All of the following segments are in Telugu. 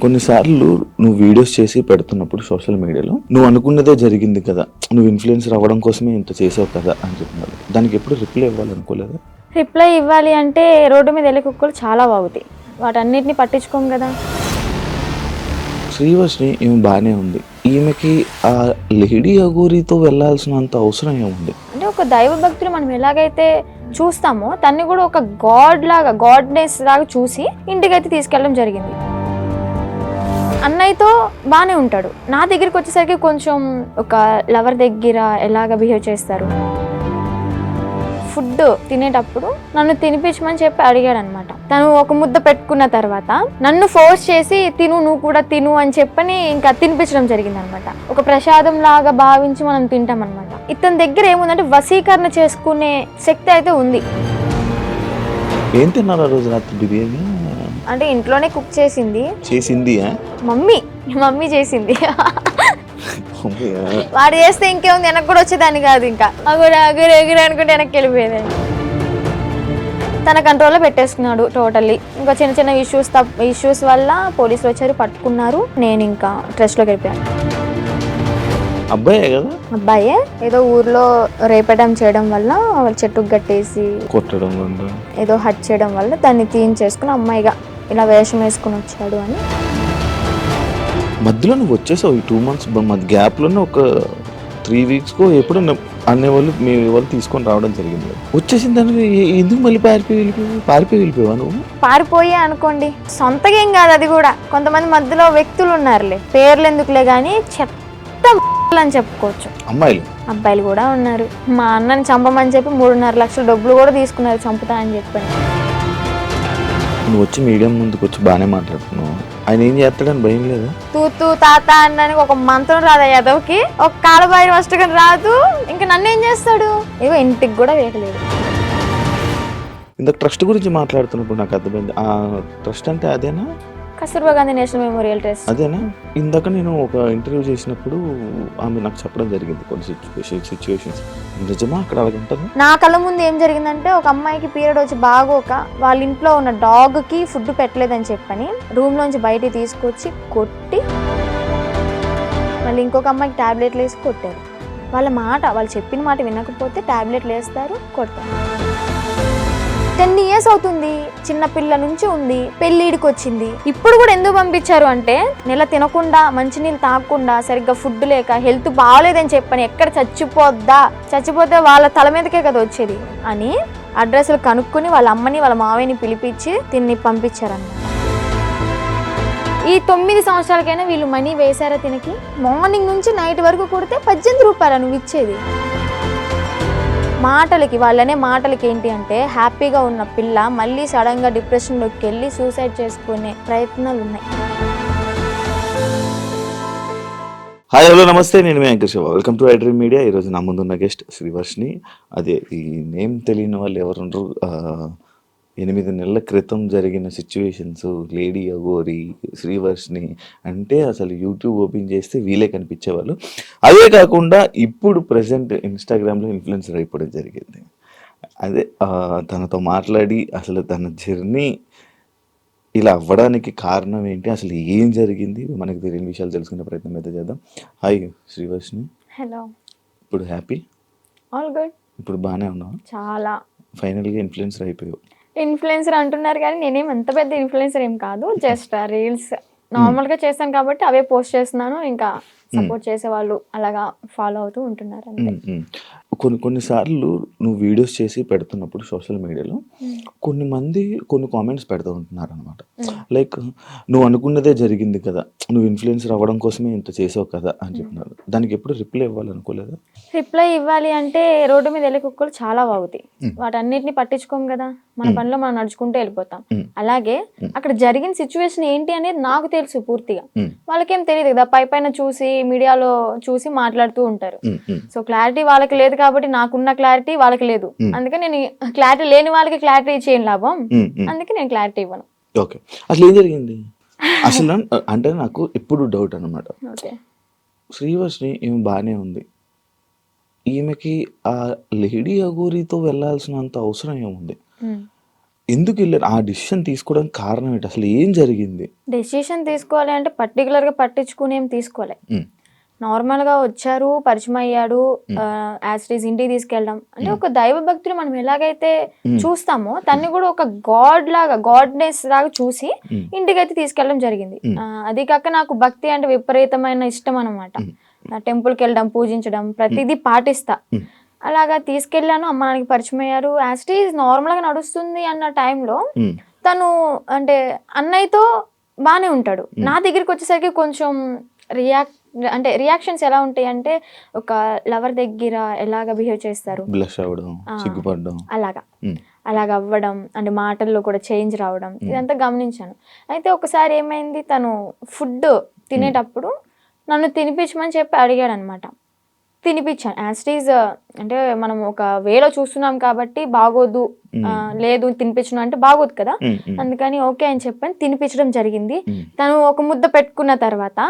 కొన్నిసార్లు నువ్వు వీడియోస్ చేసి పెడుతున్నప్పుడు సోషల్ మీడియాలో నువ్వు అనుకున్నదే జరిగింది కదా, నువ్వు ఇన్ఫ్లుయెన్సర్ అవ్వడం కోసమే ఇంత చేసావు కదా అని చెప్తున్నారు. దానికి ఎప్పుడు రిప్లై ఇవ్వాలనుకోలేదా? రిప్లై ఇవ్వాలి అంటే రోడ్డు మీద వెళ్ళే కుక్కలు చాలా బాగుతాయి, వాటన్నిటిని పట్టించుకోం కదా. శ్రీవర్షిని ఈమె బాగానే ఉంది, ఈమెకి ఆ లేడీ అఘోరితో వెళ్ళాల్సినంత అవసరం ఏముంది? అంటే ఒక దైవ భక్తులు మనం ఎలాగైతే చూస్తామో తన్ని కూడా ఒక గాడ్నెస్ లాగా చూసి ఇంటికైతే తీసుకెళ్ళడం జరిగింది. అన్నయ్యతో బాగానే ఉంటాడు, నా దగ్గరికి వచ్చేసరికి కొంచెం ఒక లవర్ దగ్గర ఎలాగ బిహేవ్ చేస్తారు. ఫుడ్ తినేటప్పుడు నన్ను తినిపించమని చెప్పి అడిగాడు అనమాట. తను ఒక ముద్ద పెట్టుకున్న తర్వాత నన్ను ఫోర్స్ చేసి నువ్వు కూడా తిను అని చెప్పని ఇంకా తినిపించడం జరిగింది అనమాట. ఒక ప్రసాదం లాగా భావించి మనం తింటాం అనమాట. ఇతని దగ్గర ఏముందంటే వశీకరణ చేసుకునే శక్తి అయితే ఉంది. ఏం తిన్నారు ఆ రోజు రాత్రి? బిర్యానీ అంటే ఇంట్లోనే కుక్ చేసింది మమ్మీ చేసింది. వాడు చేస్తే ఇంకేముంది, వెనక్కి కూడా వచ్చేదాన్ని కాదు, ఇంకా అగురు అనుకుంటే వెనక్కి వెళ్ళిపోయేదాన్ని. తన కంట్రోల్లో పెట్టేసుకున్నాడు టోటల్లీ. ఇంకా చిన్న చిన్న ఇష్యూస్ వల్ల పోలీసులు వచ్చారు, పట్టుకున్నారు. నేను ఇంకా ట్రస్ట్లోకి వెళ్ళిపోయాను. అబ్బాయే ఏదో ఊర్లో రేపడం చేయడం వల్ల చెట్టుకు కట్టేసి కొట్టడం ఏదో హట్ చేయడం వల్ల దాన్ని తీయించేసుకుని అమ్మాయిగా ఇలా వేషం వేసుకుని వచ్చాడు అని. మధ్యలో నువ్వు వచ్చేసావు ఈ 2 months మధ్య గ్యాప్లోనే ఒక 3 weeks ఎప్పుడు అనేవాళ్ళు మీ వాళ్ళు తీసుకొని రావడం జరిగింది. వచ్చేసిన దానికి ఎందుకు మళ్ళీ పారిపోయి వెళ్ళిపోయావా నువ్వు? పారిపోయే అనుకోండి, సొంతగా ఏం కాదు అది కూడా. కొంతమంది మధ్యలో వ్యక్తులు ఉన్నారులే, పేర్లు ఎందుకులే కానీ చెత్త అని చెప్పుకోవచ్చు. అబ్బాయిలు కూడా ఉన్నారు. మా అన్నని చంపమని చెప్పి 3.5 లక్షల డబ్బులు కూడా తీసుకున్నారు చంపుతా అని చెప్పండి. నువ్వు వచ్చి మీడియం ముందుకు వచ్చి బాగానే మాట్లాడుతున్నావు, ఆయన ఏం చేస్తాడని భయం లేదా? తూ తాత అన్నానికి ఒక మంత్రం రాదా యాదవ్కి, ఒక కాలబాయి వస్తకం రాదు, ఇంకా నన్ను ఏం చేస్తాడు? ఏవో ఇంటికి కూడా వేయలేదు. ఇందాక ట్రస్ట్ గురించి మాట్లాడుతున్నప్పుడు నాకు అర్థమైంది. ఆ ట్రస్ట్ అంటే అదేనా? Kasturba Gandhi national memorial trust అదేనా? ఇందాక నేను ఒక ఇంటర్వ్యూ చేసినప్పుడు ఆమె నాకు చెప్పడం జరిగింది కొన్ని సిచ్యువేషన్స్. నిజమా అక్కడ అలాగంటారు? నా కళ్ళ ముందు ఏం జరిగిందంటే, ఒక అమ్మాయికి పీరియడ్ వచ్చి బాగోక వాళ్ళ ఇంట్లో ఉన్న డాగ్కి ఫుడ్ పెట్టలేదని చెప్పని రూమ్ లోంచి బయటికి తీసుకొచ్చి కొట్టి మళ్ళీ ఇంకొక అమ్మాయికి టాబ్లెట్లు వేసి కొట్టారు. వాళ్ళు చెప్పిన మాట వినకపోతే టాబ్లెట్లు వేస్తారు, కొడతారు. 10 years అవుతుంది, చిన్న పిల్ల నుంచి ఉంది, పెళ్ళిడికి వచ్చింది. ఇప్పుడు కూడా ఎందుకు పంపించారు అంటే, నెల తినకుండా మంచినీళ్ళు తాగకుండా సరిగ్గా ఫుడ్ లేక హెల్త్ బాగోలేదని చెప్పని ఎక్కడ చచ్చిపోతే వాళ్ళ తల మీదకే కదా వచ్చేది అని అడ్రస్లు కనుక్కొని వాళ్ళ అమ్మని వాళ్ళ మావయ్యని పిలిపించి తిన్ని పంపించారన్నమాట. ఈ 9 సంవత్సరాలకైనా వీళ్ళు మనీ వేశారా తినకి? మార్నింగ్ నుంచి నైట్ వరకు కొడితే 18 రూపాయలు నువ్వు ఇచ్చేది. వాళ్ళనే మాటలకి ఏంటి అంటే, హ్యాపీగా ఉన్న పిల్ల మళ్ళీ సడన్గా డిప్రెషన్లోకి వెళ్ళి సూసైడ్ చేసుకునే ప్రయత్నాలు ఉన్నాయి. హాయ్ హలో నమస్తే, నేను మీ anchor Shiva. Welcome to iDream media. ఈరోజు నా ముందున్న గెస్ట్ శ్రీవర్షిని. అదే ఈ నేమ్ తెలియని వాళ్ళు ఎవరుండ్రు. 8 నెలల క్రితం జరిగిన సిచ్యువేషన్స్, లేడీ అఘోరి, శ్రీవర్షిని అంటే అసలు యూట్యూబ్ ఓపెన్ చేస్తే వీలే కనిపించేవాళ్ళు. అదే కాకుండా ఇప్పుడు ప్రజెంట్ ఇన్స్టాగ్రామ్లో ఇన్ఫ్లుయెన్సర్ అయిపోవడం జరిగింది. అదే తనతో మాట్లాడి అసలు తన జర్నీ ఇలా అవ్వడానికి కారణం ఏంటి, అసలు ఏం జరిగింది, మనకి తెలియని విషయాలు తెలుసుకునే ప్రయత్నం అయితే చేద్దాం. హాయ్ శ్రీవర్షిని. హలో. ఇప్పుడు హ్యాపీ? All good. ఇప్పుడు బాగానే ఉన్నావు? చాలా. ఫైనల్గా ఇన్ఫ్లుయెన్సర్ అయిపోయావు. ఇన్ఫ్లుయెన్సర్ అంటున్నారు కానీ నేనేం అంత పెద్ద ఇన్ఫ్లుయెన్సర్ ఏం కాదు, జస్ట్ రీల్స్ నార్మల్గా చేస్తాను కాబట్టి అవే పోస్ట్ చేస్తున్నాను. ఇంకా సపోర్ట్ చేసే వాళ్ళు అలాగా ఫాలో అవుతూ ఉంటున్నారు అంతే. కొన్నిసార్లు నువ్వు వీడియోస్ చేసి పెడుతున్నప్పుడు సోషల్ మీడియాలో కొన్ని కామెంట్స్ పెడుతూ ఉంటున్నారు అనమాట. లైక్ నువ్వు అనుకున్నదే జరిగింది కదా, నువ్వు ఇన్ఫ్లుయెన్సర్ అవ్వడం కోసమే ఇంత చేసావు కదా అని చెప్తున్నారు. దానికి ఎప్పుడు రిప్లై ఇవ్వాలనుకోలేదా? రిప్లై ఇవ్వాలి అంటే రోడ్డు మీద వెళ్ళే కుక్కలు చాలా బాగుతాయి, వాటన్నిటిని పట్టించుకోం కదా, మన పనిలో మనం నడుచుకుంటూ వెళ్ళిపోతాం. అలాగే అక్కడ జరిగిన సిచ్యువేషన్ ఏంటి అనేది నాకు తెలుసు పూర్తిగా, వాళ్ళకేం తెలియదు కదా, పైన చూసి మీడియాలో చూసి మాట్లాడుతూ ఉంటారు. సో క్లారిటీ వాళ్ళకి లేదు కాబట్టి నాకున్న క్లారిటీ వాళ్ళకి లేదు, అందుకే నేను క్లారిటీ లేని వాళ్ళకి క్లారిటీ చేయను లాభం, అందుకే నేను క్లారిటీ ఇవ్వను. ఓకే, అసలు ఏం జరిగింది అసలు అంటే నాకు ఎప్పుడు డౌట్ అనమాట. శ్రీవర్షిని ఈమె బాగానే ఉంది, ఈమెకి ఆ లేడీ అఘోరితో వెళ్ళాల్సినంత అవసరం ఏముంది? ఎందుకు వెళ్ళారు? ఆ డిసిషన్ తీసుకోవడానికి కారణం ఏంటి? అసలు ఏం జరిగింది? డెసిషన్ తీసుకోవాలి అంటే పర్టికులర్గా పట్టించుకుని ఏం తీసుకోవాలి. నార్మల్గా వచ్చారు, పరిచయం అయ్యాడు, యాజ్ ఇట్ ఈస్ ఇంటికి తీసుకెళ్ళడం అంటే ఒక దైవ భక్తులు మనం ఎలాగైతే చూస్తామో తన్ని కూడా ఒక గాడ్ లాగా, గాడ్నెస్ లాగా చూసి ఇంటికి అయితే తీసుకెళ్ళడం జరిగింది. అది కాక నాకు భక్తి అంటే విపరీతమైన ఇష్టం అనమాట. టెంపుల్కి వెళ్ళడం, పూజించడం ప్రతిదీ పాటిస్తా. అలాగా తీసుకెళ్ళాను, అమ్మ నాన్నకి పరిచయం అయ్యారు, యాజ్ ఇట్ ఈస్ నార్మల్గా నడుస్తుంది అన్న టైంలో తను అంటే అన్నయ్యతో బాగానే ఉంటాడు. నా దగ్గరికి వచ్చేసరికి కొంచెం రియాక్షన్స్ ఎలా ఉంటాయి అంటే ఒక లవర్ దగ్గర ఎలాగ బిహేవ్ చేస్తారు, బ్లష్ అవ్వడం, సిగ్గుపడడం, అలాగ అవ్వడం అంటే మాటల్లో కూడా చేంజ్ రావడం ఇదంతా గమనించాను. అయితే ఒకసారి ఏమైంది, తను ఫుడ్ తినేటప్పుడు నన్ను తినిపించమని చెప్పి అడిగాడు అనమాట. తినిపించాను. యాజ్ ఇట్ ఈజ్ అంటే మనం ఒక వేలో చూస్తున్నాం కాబట్టి బాగోదు, లేదు తినిపించను అంటే బాగోదు కదా, అందుకని ఓకే అని చెప్పని తినిపించడం జరిగింది. తను ఒక ముద్ద పెట్టుకున్న తర్వాత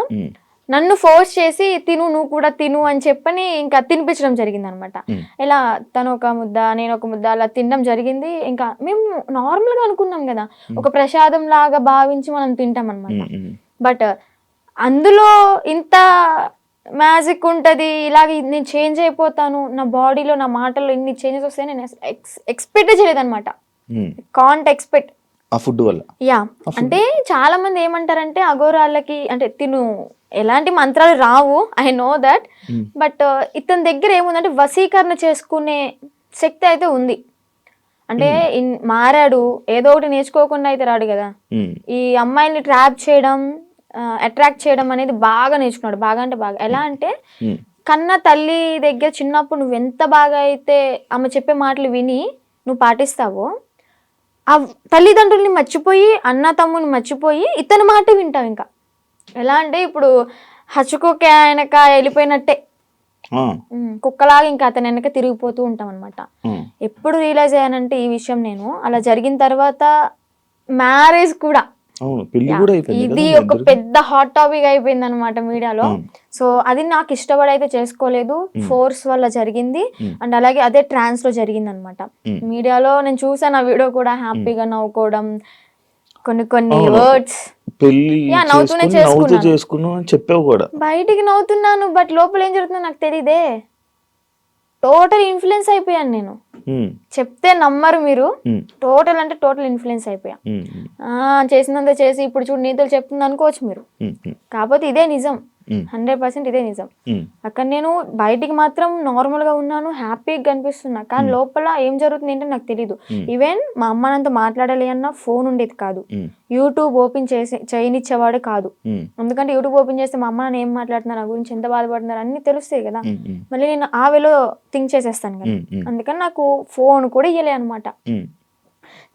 నన్ను ఫోర్స్ చేసి తిను, నువ్వు కూడా తిను అని చెప్పని ఇంకా తినిపించడం జరిగింది అనమాట. ఇలా తను ఒక ముద్ద, నేను ఒక ముద్ద అలా తినడం జరిగింది. ఇంకా మేము నార్మల్గా అనుకున్నాం కదా, ఒక ప్రసాదం లాగా భావించి మనం తింటాం అనమాట. బట్ అందులో ఇంత మ్యాజిక్ ఉంటుంది, ఇలాగ నేను చేంజ్ అయిపోతాను, నా బాడీలో నా మాటల్లో ఇన్ని చేంజెస్ వస్తాయని నేను ఎక్స్పెక్ట్ చేయలేదు అనమాట. కాంట్ ఎక్స్పెక్ట్ ఆ ఫుడ్ వల్ల. యా, అంటే చాలా మంది ఏమంటారంటే అఘోరాలకి అంటే తిను ఎలాంటి మంత్రాలు రావు, ఐ నో దట్, బట్ ఇతని దగ్గర ఏముందంటే వశీకరణ చేసుకునే శక్తి అయితే ఉంది. అంటే మారాడు, ఏదో ఒకటి నేర్చుకోకుండా అయితే రాడు కదా. ఈ అమ్మాయిల్ని ట్రాప్ చేయడం, అట్రాక్ట్ చేయడం అనేది బాగా నేర్చుకున్నాడు. బాగా అంటే బాగా. ఎలా అంటే కన్న తల్లి దగ్గర చిన్నప్పుడు నువ్వు ఎంత బాగా అయితే ఆమె చెప్పే మాటలు విని నువ్వు పాటిస్తావో, ఆ తల్లిదండ్రుల్ని మర్చిపోయి, అన్న తమ్ముని మర్చిపోయి ఇతని మాట వింటావు. ఇంకా ఎలా అంటే ఇప్పుడు హచ్చుకోక వెనక వెళ్ళిపోయినట్టే, కుక్కలాగా ఇంకా అతని వెనక తిరిగిపోతూ ఉంటాం అనమాట. ఎప్పుడు రియలైజ్ అయ్యానంటే ఈ విషయం నేను అలా జరిగిన తర్వాత మ్యారేజ్ కూడా, ఇది ఒక పెద్ద హాట్ టాపిక్ అయిపోయింది అనమాట మీడియాలో. సో అది నాకు ఇష్టపడి అయితే చేసుకోలేదు, ఫోర్స్ వల్ల జరిగింది. అండ్ అలాగే అదే ట్రాన్స్ లో జరిగింది అనమాట. మీడియాలో నేను చూసాను ఆ వీడియో కూడా, హ్యాపీగా నవ్వుకోవడం, కొన్ని వర్డ్స్ నవ్వుతూనే చేసుకున్నాను, బయటికి నవ్వుతున్నాను, బట్ లోపల ఏం జరుగుతుందో నాకు తెలియదే. టోటల్ ఇన్ఫ్లుయెన్స్ అయిపోయాను నేను, చెప్తే నమ్మరు మీరు. టోటల్ అంటే టోటల్ ఇన్ఫ్లుయెన్స్ అయిపోయా. చేసినంత చేసి ఇప్పుడు చూడు నీతులు చెప్తుంది అనుకోవచ్చు మీరు, కాకపోతే ఇదే నిజం, 100% ఇదే నిజం. అక్కడ నేను బయటికి మాత్రం నార్మల్ గా ఉన్నాను, హ్యాపీగా కనిపిస్తున్నా, కానీ లోపల ఏం జరుగుతుంది ఏంటో నాకు తెలియదు. ఈవెన్ మా అమ్మ నాతో మాట్లాడాలి అన్న ఫోన్ ఉండేది కాదు, యూట్యూబ్ ఓపెన్ చేయనిచ్చేవాడు కాదు. ఎందుకంటే యూట్యూబ్ ఓపెన్ చేస్తే మా అమ్మ నాన్న ఏం మాట్లాడుతున్నారు, నా గురించి ఎంత బాధపడుతున్నారు అన్ని తెలుస్తాయి కదా. మళ్ళీ నేను ఆ వేలో థింక్ చేసేస్తాను కదా, అందుకని నాకు ఫోన్ కూడా ఇయ్యలే అనమాట.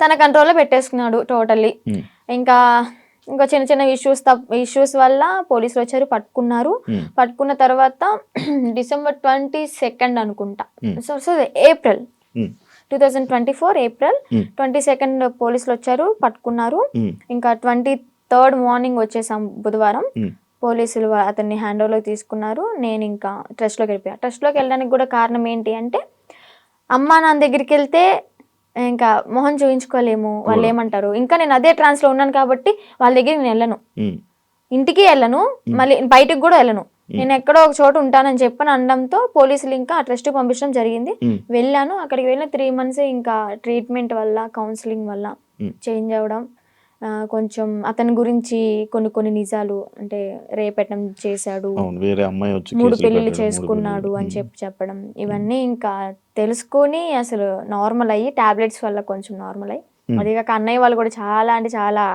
తన కంట్రోల్లో పెట్టేసుకున్నాడు టోటల్లీ. ఇంకా చిన్న చిన్న ఇష్యూస్ వల్ల పోలీసులు వచ్చారు, పట్టుకున్నారు. పట్టుకున్న తర్వాత December 22 అనుకుంటా, సో ఏప్రిల్ 2024 ఏప్రిల్ 22 పోలీసులు వచ్చారు, పట్టుకున్నారు. ఇంకా 23 మార్నింగ్ వచ్చేసాం బుధవారం. పోలీసులు అతన్ని హ్యాండ్ ఓవర్లోకి తీసుకున్నారు. నేను ఇంకా ట్రస్ట్లోకి వెళ్ళిపోయా. ట్రస్ట్లోకి వెళ్ళడానికి కూడా కారణం ఏంటి అంటే, అమ్మా నాన్న దగ్గరికి వెళ్తే ఇంకా మొహం చూయించుకోలేము, వాళ్ళు ఏమంటారు. ఇంకా నేను అదే ట్రాన్స్ లో ఉన్నాను కాబట్టి వాళ్ళ దగ్గర నేను వెళ్ళను, ఇంటికి వెళ్ళను, మళ్ళీ బయటకు కూడా వెళ్ళను, నేను ఎక్కడో ఒక చోట ఉంటానని చెప్పని అనడంతో పోలీసులు ఇంకా ఆ ట్రస్ట్ పంపించడం జరిగింది. వెళ్ళాను. అక్కడికి వెళ్ళిన 3 months ఇంకా ట్రీట్మెంట్ వల్ల, కౌన్సిలింగ్ వల్ల చేంజ్ అవ్వడం, కొంచెం అతని గురించి కొన్ని నిజాలు అంటే రేపెట్టడం చేశాడు, 3 పెళ్లిళ్ళు చేసుకున్నాడు అని చెప్పడం, ఇవన్నీ ఇంకా తెలుసుకొని అసలు నార్మల్ అయ్యి టాబ్లెట్స్ వల్ల కొంచెం నార్మల్ అయ్యి, అది కాక అన్నయ్య వాళ్ళు కూడా చాలా అంటే చాలా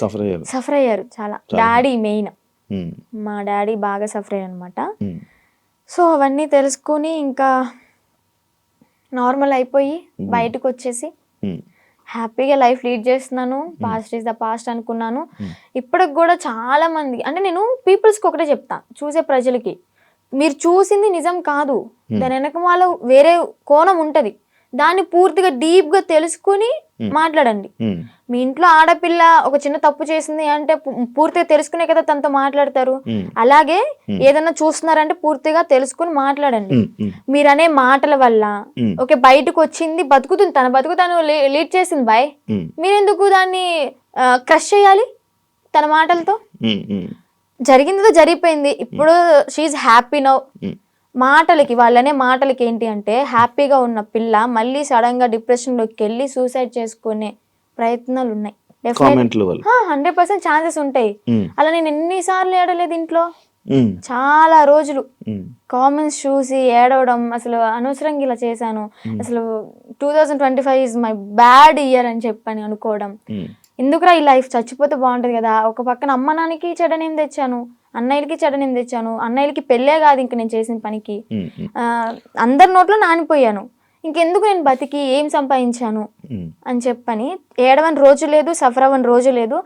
సఫర్ అయ్యారు. చాలా డాడీ మెయిన్, మా డాడీ బాగా సఫర్ అయ్యారు అనమాట. సో అవన్నీ తెలుసుకొని ఇంకా నార్మల్ అయిపోయి బయటకు వచ్చేసి హ్యాపీగా లైఫ్ లీడ్ చేస్తున్నాను. పాస్ట్ ఈజ్ ద పాస్ట్ అనుకున్నాను. ఇప్పటికి కూడా చాలా మంది అంటే నేను పీపుల్స్కి ఒకటే చెప్తా, చూసే ప్రజలకి, మీరు చూసింది నిజం కాదు, దాని వెనక వేరే కోణం ఉంటుంది, దాన్ని పూర్తిగా డీప్గా తెలుసుకుని మాట్లాడండి. మీ ఇంట్లో ఆడపిల్ల ఒక చిన్న తప్పు చేసింది అంటే పూర్తిగా తెలుసుకునే కదా తనతో మాట్లాడతారు. అలాగే ఏదైనా చూస్తున్నారంటే పూర్తిగా తెలుసుకుని మాట్లాడండి. మీరనే మాటల వల్ల ఓకే బయటకు వచ్చింది బతుకుతుంది, తన బతుకు తను లీడ్ చేసింది బాయ్, మీరెందుకు దాన్ని క్రష్ చేయాలి తన మాటలతో? జరిగిందో జరిగిపోయింది, ఇప్పుడు షీఈ్ హ్యాపీ నౌ. మాటలకి వాళ్ళనే మాటలకి ఏంటి అంటే హ్యాపీగా ఉన్న పిల్ల మళ్ళీ సడన్ గా డిప్రెషన్ లోకి వెళ్ళి సూసైడ్ చేసుకునే ప్రయత్నాలు ఉన్నాయి. 100% ఛాన్సెస్ ఉంటాయి. అలా నేను ఎన్నిసార్లు ఏడలేదు ఇంట్లో, చాలా రోజులు కామెంట్స్ చూసి ఏడవడం, అసలు అనవసరంగా ఇలా చేశాను, అసలు 2025 ఈజ్ మై బ్యాడ్ ఇయర్ అని చెప్పని అనుకోవడం. ఎందుకురా ఈ లైఫ్, చచ్చిపోతే బాగుంటది కదా. ఒక పక్కన అమ్మ నాన్నకి చెడనేం తెచ్చాను, అన్నయ్యలకి చెడనేం తెచ్చాను, అన్నయ్యలకి పెళ్ళే కాదు ఇంక నేను చేసిన పనికి, అందరి నోట్లో నానిపోయాను, ఇంకెందుకు నేను బతికి ఏం సంపాదించాను అని చెప్పని ఏడవని రోజు లేదు, సఫర్ అవ్వని రోజు లేదు.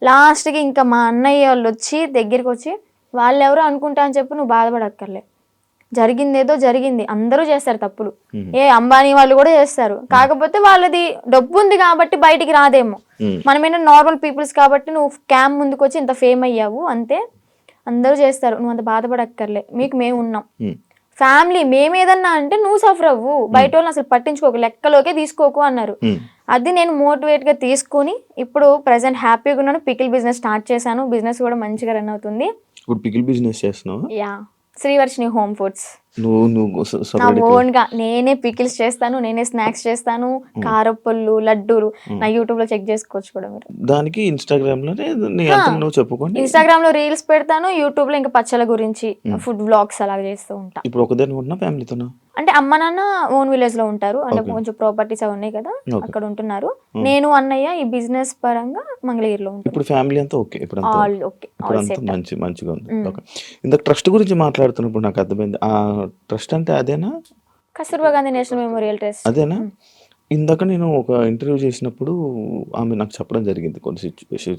లాస్ట్కి ఇంకా మా అన్నయ్య వాళ్ళు వచ్చి దగ్గరికి వచ్చి వాళ్ళెవరో అనుకుంటా అని చెప్పి నువ్వు బాధపడక్కర్లే, జరిగిందేదో జరిగింది, అందరూ చేస్తారు తప్పులు, అంబానీ వాళ్ళు కూడా చేస్తారు, కాకపోతే వాళ్ళది డబ్బు ఉంది కాబట్టి బయటికి రాదేమో, మనమేనా నార్మల్ పీపుల్స్ కాబట్టి నువ్వు క్యామ్ ముందుకు వచ్చి ఇంత ఫేమ్ అయ్యావు అంతే, అందరూ చేస్తారు, నువ్వు అంత బాధపడక్కర్లే, మీకు మేము ఉన్నాం, ఫ్యామిలీ మేమేదన్నా అంటే నువ్వు సఫర్ అవ్వు, బయట వాళ్ళని అసలు పట్టించుకోకు, లెక్కలోకే తీసుకోకు అన్నారు. అది నేను మోటివేట్ గా తీసుకుని ఇప్పుడు ప్రెసెంట్ హ్యాపీగా ఉన్నాను. పికిల్ బిజినెస్ స్టార్ట్ చేశాను, బిజినెస్ కూడా మంచిగా రన్ అవుతుంది. ఇప్పుడు పికిల్ బిజినెస్ చేస్తున్నావు? Yeah, Srivarshini home foods. నువ్వు నా ఓన్ గా నేనే పికిల్స్ చేస్తాను, నేనే స్నాక్స్ చేస్తాను, కారప్పళ్ళు, లడ్డూలు. నా యూట్యూబ్ లో చెక్ చేసుకోవచ్చు కూడా మీరు. దానికి ఇన్స్టాగ్రామ్ లోనే నువ్వు చెప్పుకోండి. ఇన్స్టాగ్రామ్ లో రీల్స్ పెడతాను, యూట్యూబ్ లో ఇంకా పచ్చల గురించి ఫుడ్ వ్లాగ్స్ అలా చేస్తూ ఉంటా. ఇప్పుడు ఒకదాని ఉన్నా ఫ్యామిలీతోనా? అంటే అమ్మ నాన్న ఓన్ విలేజ్ లో ఉంటారు, అంటే కొంచెం ప్రాపర్టీస్ అవి ఉన్నాయి కదా అక్కడ ఉంటున్నారు. నేను అన్నయ్య ఈ బిజినెస్ పరంగా మంగళగిరిలో ఉంటాను. ఇప్పుడు ఫ్యామిలీ అంతా ఓకే? ఇప్పుడు మంచిగా ఉంది. ఇందాక ట్రస్ట్ గురించి మాట్లాడుతున్నప్పుడు నాకు అర్థమైంది, ఆ ట్రస్ట్ అంటే అదేనా? Kasturba Gandhi national memorial trust అదేనా? ఇందాక నేను ఒక ఇంటర్వ్యూ చేసినప్పుడు ఆమె నాకు చెప్పడం జరిగింది కొన్ని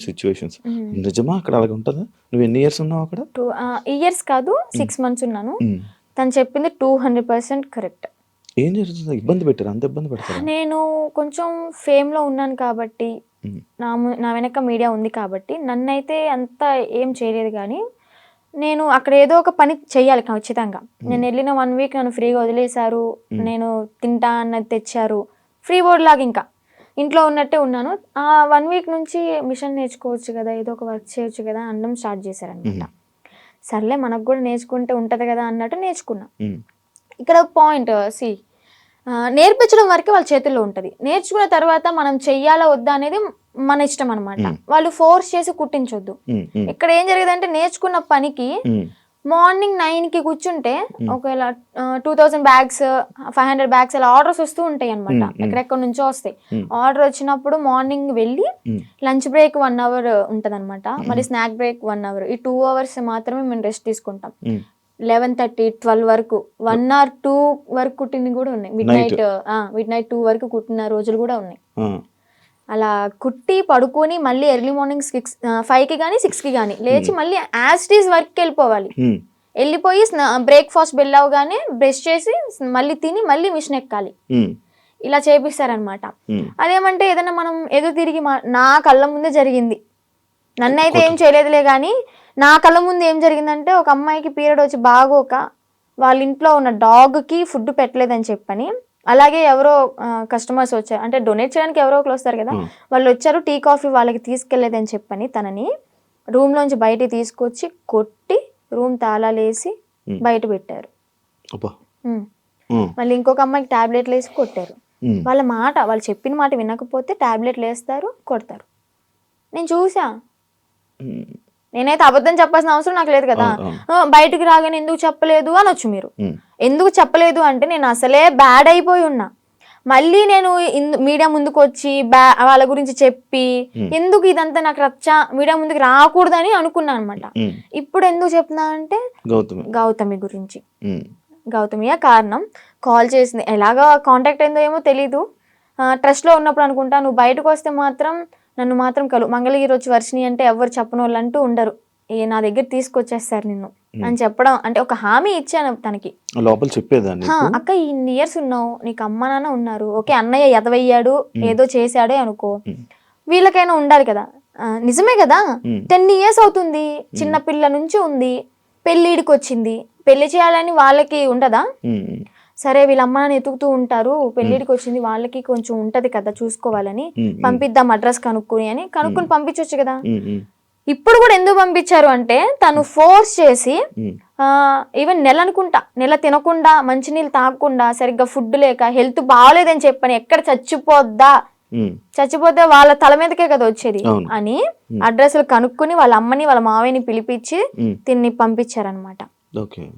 సిచ్యువేషన్స్. నిజమా అక్కడ అలాగే ఉంటుందా? నువ్వు ఎన్ని ఇయర్స్ ఉన్నావు అక్కడ? 2 ఇయర్స్ కాదు, 6 months ఉన్నాను. తను చెప్పింది 200% కరెక్ట్. ఏం జరుగుతుంది? ఇబ్బంది పెట్టారు? అంత ఇబ్బంది పెడతారు? నేను కొంచెం ఫేమ్ లో ఉన్నాను కాబట్టి, నా వెనక మీడియా ఉంది కాబట్టి నన్నైతే అంత ఏం చేయలేదు. కానీ నేను అక్కడ ఏదో ఒక పని చెయ్యాలి ఖచ్చితంగా. నేను వెళ్ళిన 1 week నన్ను ఫ్రీగా వదిలేశారు, నేను తింటా అన్నది తెచ్చారు, ఫ్రీ బోర్డ్ లాగా ఇంకా ఇంట్లో ఉన్నట్టే ఉన్నాను. ఆ 1 week నుంచి మిషన్ నేర్చుకోవచ్చు కదా, ఏదో ఒక వర్క్ చేయొచ్చు కదా అనడం స్టార్ట్ చేశారనమాట. సర్లే మనకు కూడా నేర్చుకుంటే ఉంటది కదా అన్నట్టు నేర్చుకున్నా. ఇక్కడ పాయింట్ నేర్పించడం వరకే వాళ్ళ చేతుల్లో ఉంటది, నేర్చుకున్న తర్వాత మనం చెయ్యాలా వద్దా అనేది మన ఇష్టం అనమాట. వాళ్ళు ఫోర్స్ చేసి కుట్టించొద్దు. ఇక్కడ ఏం జరిగేదంటే నేర్చుకున్న పనికి మార్నింగ్ 9కి కూర్చుంటే ఒకవేళ 2000 bags 500 bags అలా ఆర్డర్స్ వస్తూ ఉంటాయి అనమాట, ఎక్కడెక్కడ నుంచో వస్తాయి. ఆర్డర్ వచ్చినప్పుడు మార్నింగ్ వెళ్ళి లంచ్ బ్రేక్ 1 hour ఉంటది అనమాట, మళ్ళీ స్నాక్ బ్రేక్ 1 hour, ఈ 2 hours మాత్రమే మేము రెస్ట్ తీసుకుంటాం. 11:30 12 వరకు 1 or 2 వరకు కుట్టినవి కూడా ఉన్నాయి. మిడ్ నైట్ 2 వరకు కుట్టిన రోజులు కూడా ఉన్నాయి. అలా కుట్టి పడుకొని మళ్ళీ ఎర్లీ మార్నింగ్ 5కి కానీ 6కి కానీ లేచి మళ్ళీ యాజ్ ఇట్ ఈస్ వర్క్కి వెళ్ళిపోవాలి. వెళ్ళిపోయి బ్రేక్ఫాస్ట్ బెల్ అవగానే బ్రష్ చేసి మళ్ళీ తిని మళ్ళీ మిషన్ ఎక్కాలి. ఇలా చేపిస్తారనమాట. అదేమంటే ఏదైనా మనం ఎదురు తిరిగి నా కళ్ళ ముందే జరిగింది, నన్నైతే ఏం చేయలేదులే కానీ నా కళ్ళ ముందు ఏం జరిగిందంటే ఒక అమ్మాయికి పీరియడ్ వచ్చి బాగోక వాళ్ళ ఇంట్లో ఉన్న డాగ్కి ఫుడ్ పెట్టలేదని చెప్పని, అలాగే ఎవరో కస్టమర్స్ వచ్చారు, అంటే డొనేట్ చేయడానికి ఎవరో ఒకరు వస్తారు కదా, వాళ్ళు వచ్చారు, టీ కాఫీ వాళ్ళకి తీసుకెళ్లేదని చెప్పని తనని రూమ్ లోంచి బయటికి తీసుకొచ్చి కొట్టి రూమ్ తాళాలేసి బయట పెట్టారు. మళ్ళీ ఇంకొక అమ్మాయికి టాబ్లెట్లు వేసి కొట్టారు. వాళ్ళు చెప్పిన మాట వినకపోతే టాబ్లెట్లు వేస్తారు, కొడతారు. నేను చూసా. నేనైతే అబద్ధం చెప్పాల్సిన అవసరం నాకు లేదు కదా, బయటకు రాగానే ఎందుకు చెప్పలేదు అనొచ్చు మీరు. ఎందుకు చెప్పలేదు అంటే నేను అసలే బ్యాడ్ అయిపోయి ఉన్నా, మళ్ళీ నేను మీడియా ముందుకు వచ్చి వాళ్ళ గురించి చెప్పి ఎందుకు ఇదంతా నాకు మీడియా ముందుకు రాకూడదని అనుకున్నా అనమాట. ఇప్పుడు ఎందుకు చెప్తున్నా అంటే గౌతమి గురించి. గౌతమియా కారణం. కాల్ చేసింది, ఎలాగా కాంటాక్ట్ అయిందో ఏమో తెలీదు, ట్రస్ట్ లో ఉన్నప్పుడు అనుకుంటా. నువ్వు బయటకు వస్తే మాత్రం నన్ను మాత్రం మంగళగిరి వచ్చి వర్షిని అంటే ఎవరు చెప్పని వాళ్ళు అంటూ ఉండరు, నా దగ్గర తీసుకొచ్చేస్తారు నిన్ను అని చెప్పడం, అంటే ఒక హామీ ఇచ్చాను తనకి. లోపల చెప్పేదాన్ని అక్క ఇన్ని ఇయర్స్ ఉన్నావు, నీకు అమ్మ నాన్న ఉన్నారు, ఓకే అన్నయ్య ఎదవయ్యాడు ఏదో చేశాడే అనుకో, వీళ్ళకైనా ఉండాలి కదా. నిజమే కదా, 10 years అవుతుంది, చిన్న పిల్ల నుంచి ఉంది, పెళ్ళిడికి వచ్చింది, పెళ్లి చేయాలని వాళ్ళకి ఉండదా? సరే వీళ్ళ అమ్మ నాన్న ఎతుకుతూ ఉంటారు, పెళ్ళిడికి వచ్చింది, వాళ్ళకి కొంచెం ఉంటది కదా చూసుకోవాలని, పంపిద్దాం అడ్రస్ కనుక్కుని పంపించవచ్చు కదా. ఇప్పుడు కూడా ఎందుకు పంపించారు అంటే తను ఫోర్స్ చేసి, ఈవెన్ నెల తినకుండా, మంచినీళ్ళు తాగకుండా, సరిగ్గా ఫుడ్ లేక, హెల్త్ బాగాలేదని చెప్పని, ఎక్కడ చచ్చిపోతే వాళ్ళ తల మీదకే కదా వచ్చేది అని అడ్రస్లు కనుక్కుని వాళ్ళ అమ్మని వాళ్ళ మావయ్యని పిలిపించి తిన్ని పంపించారనమాట.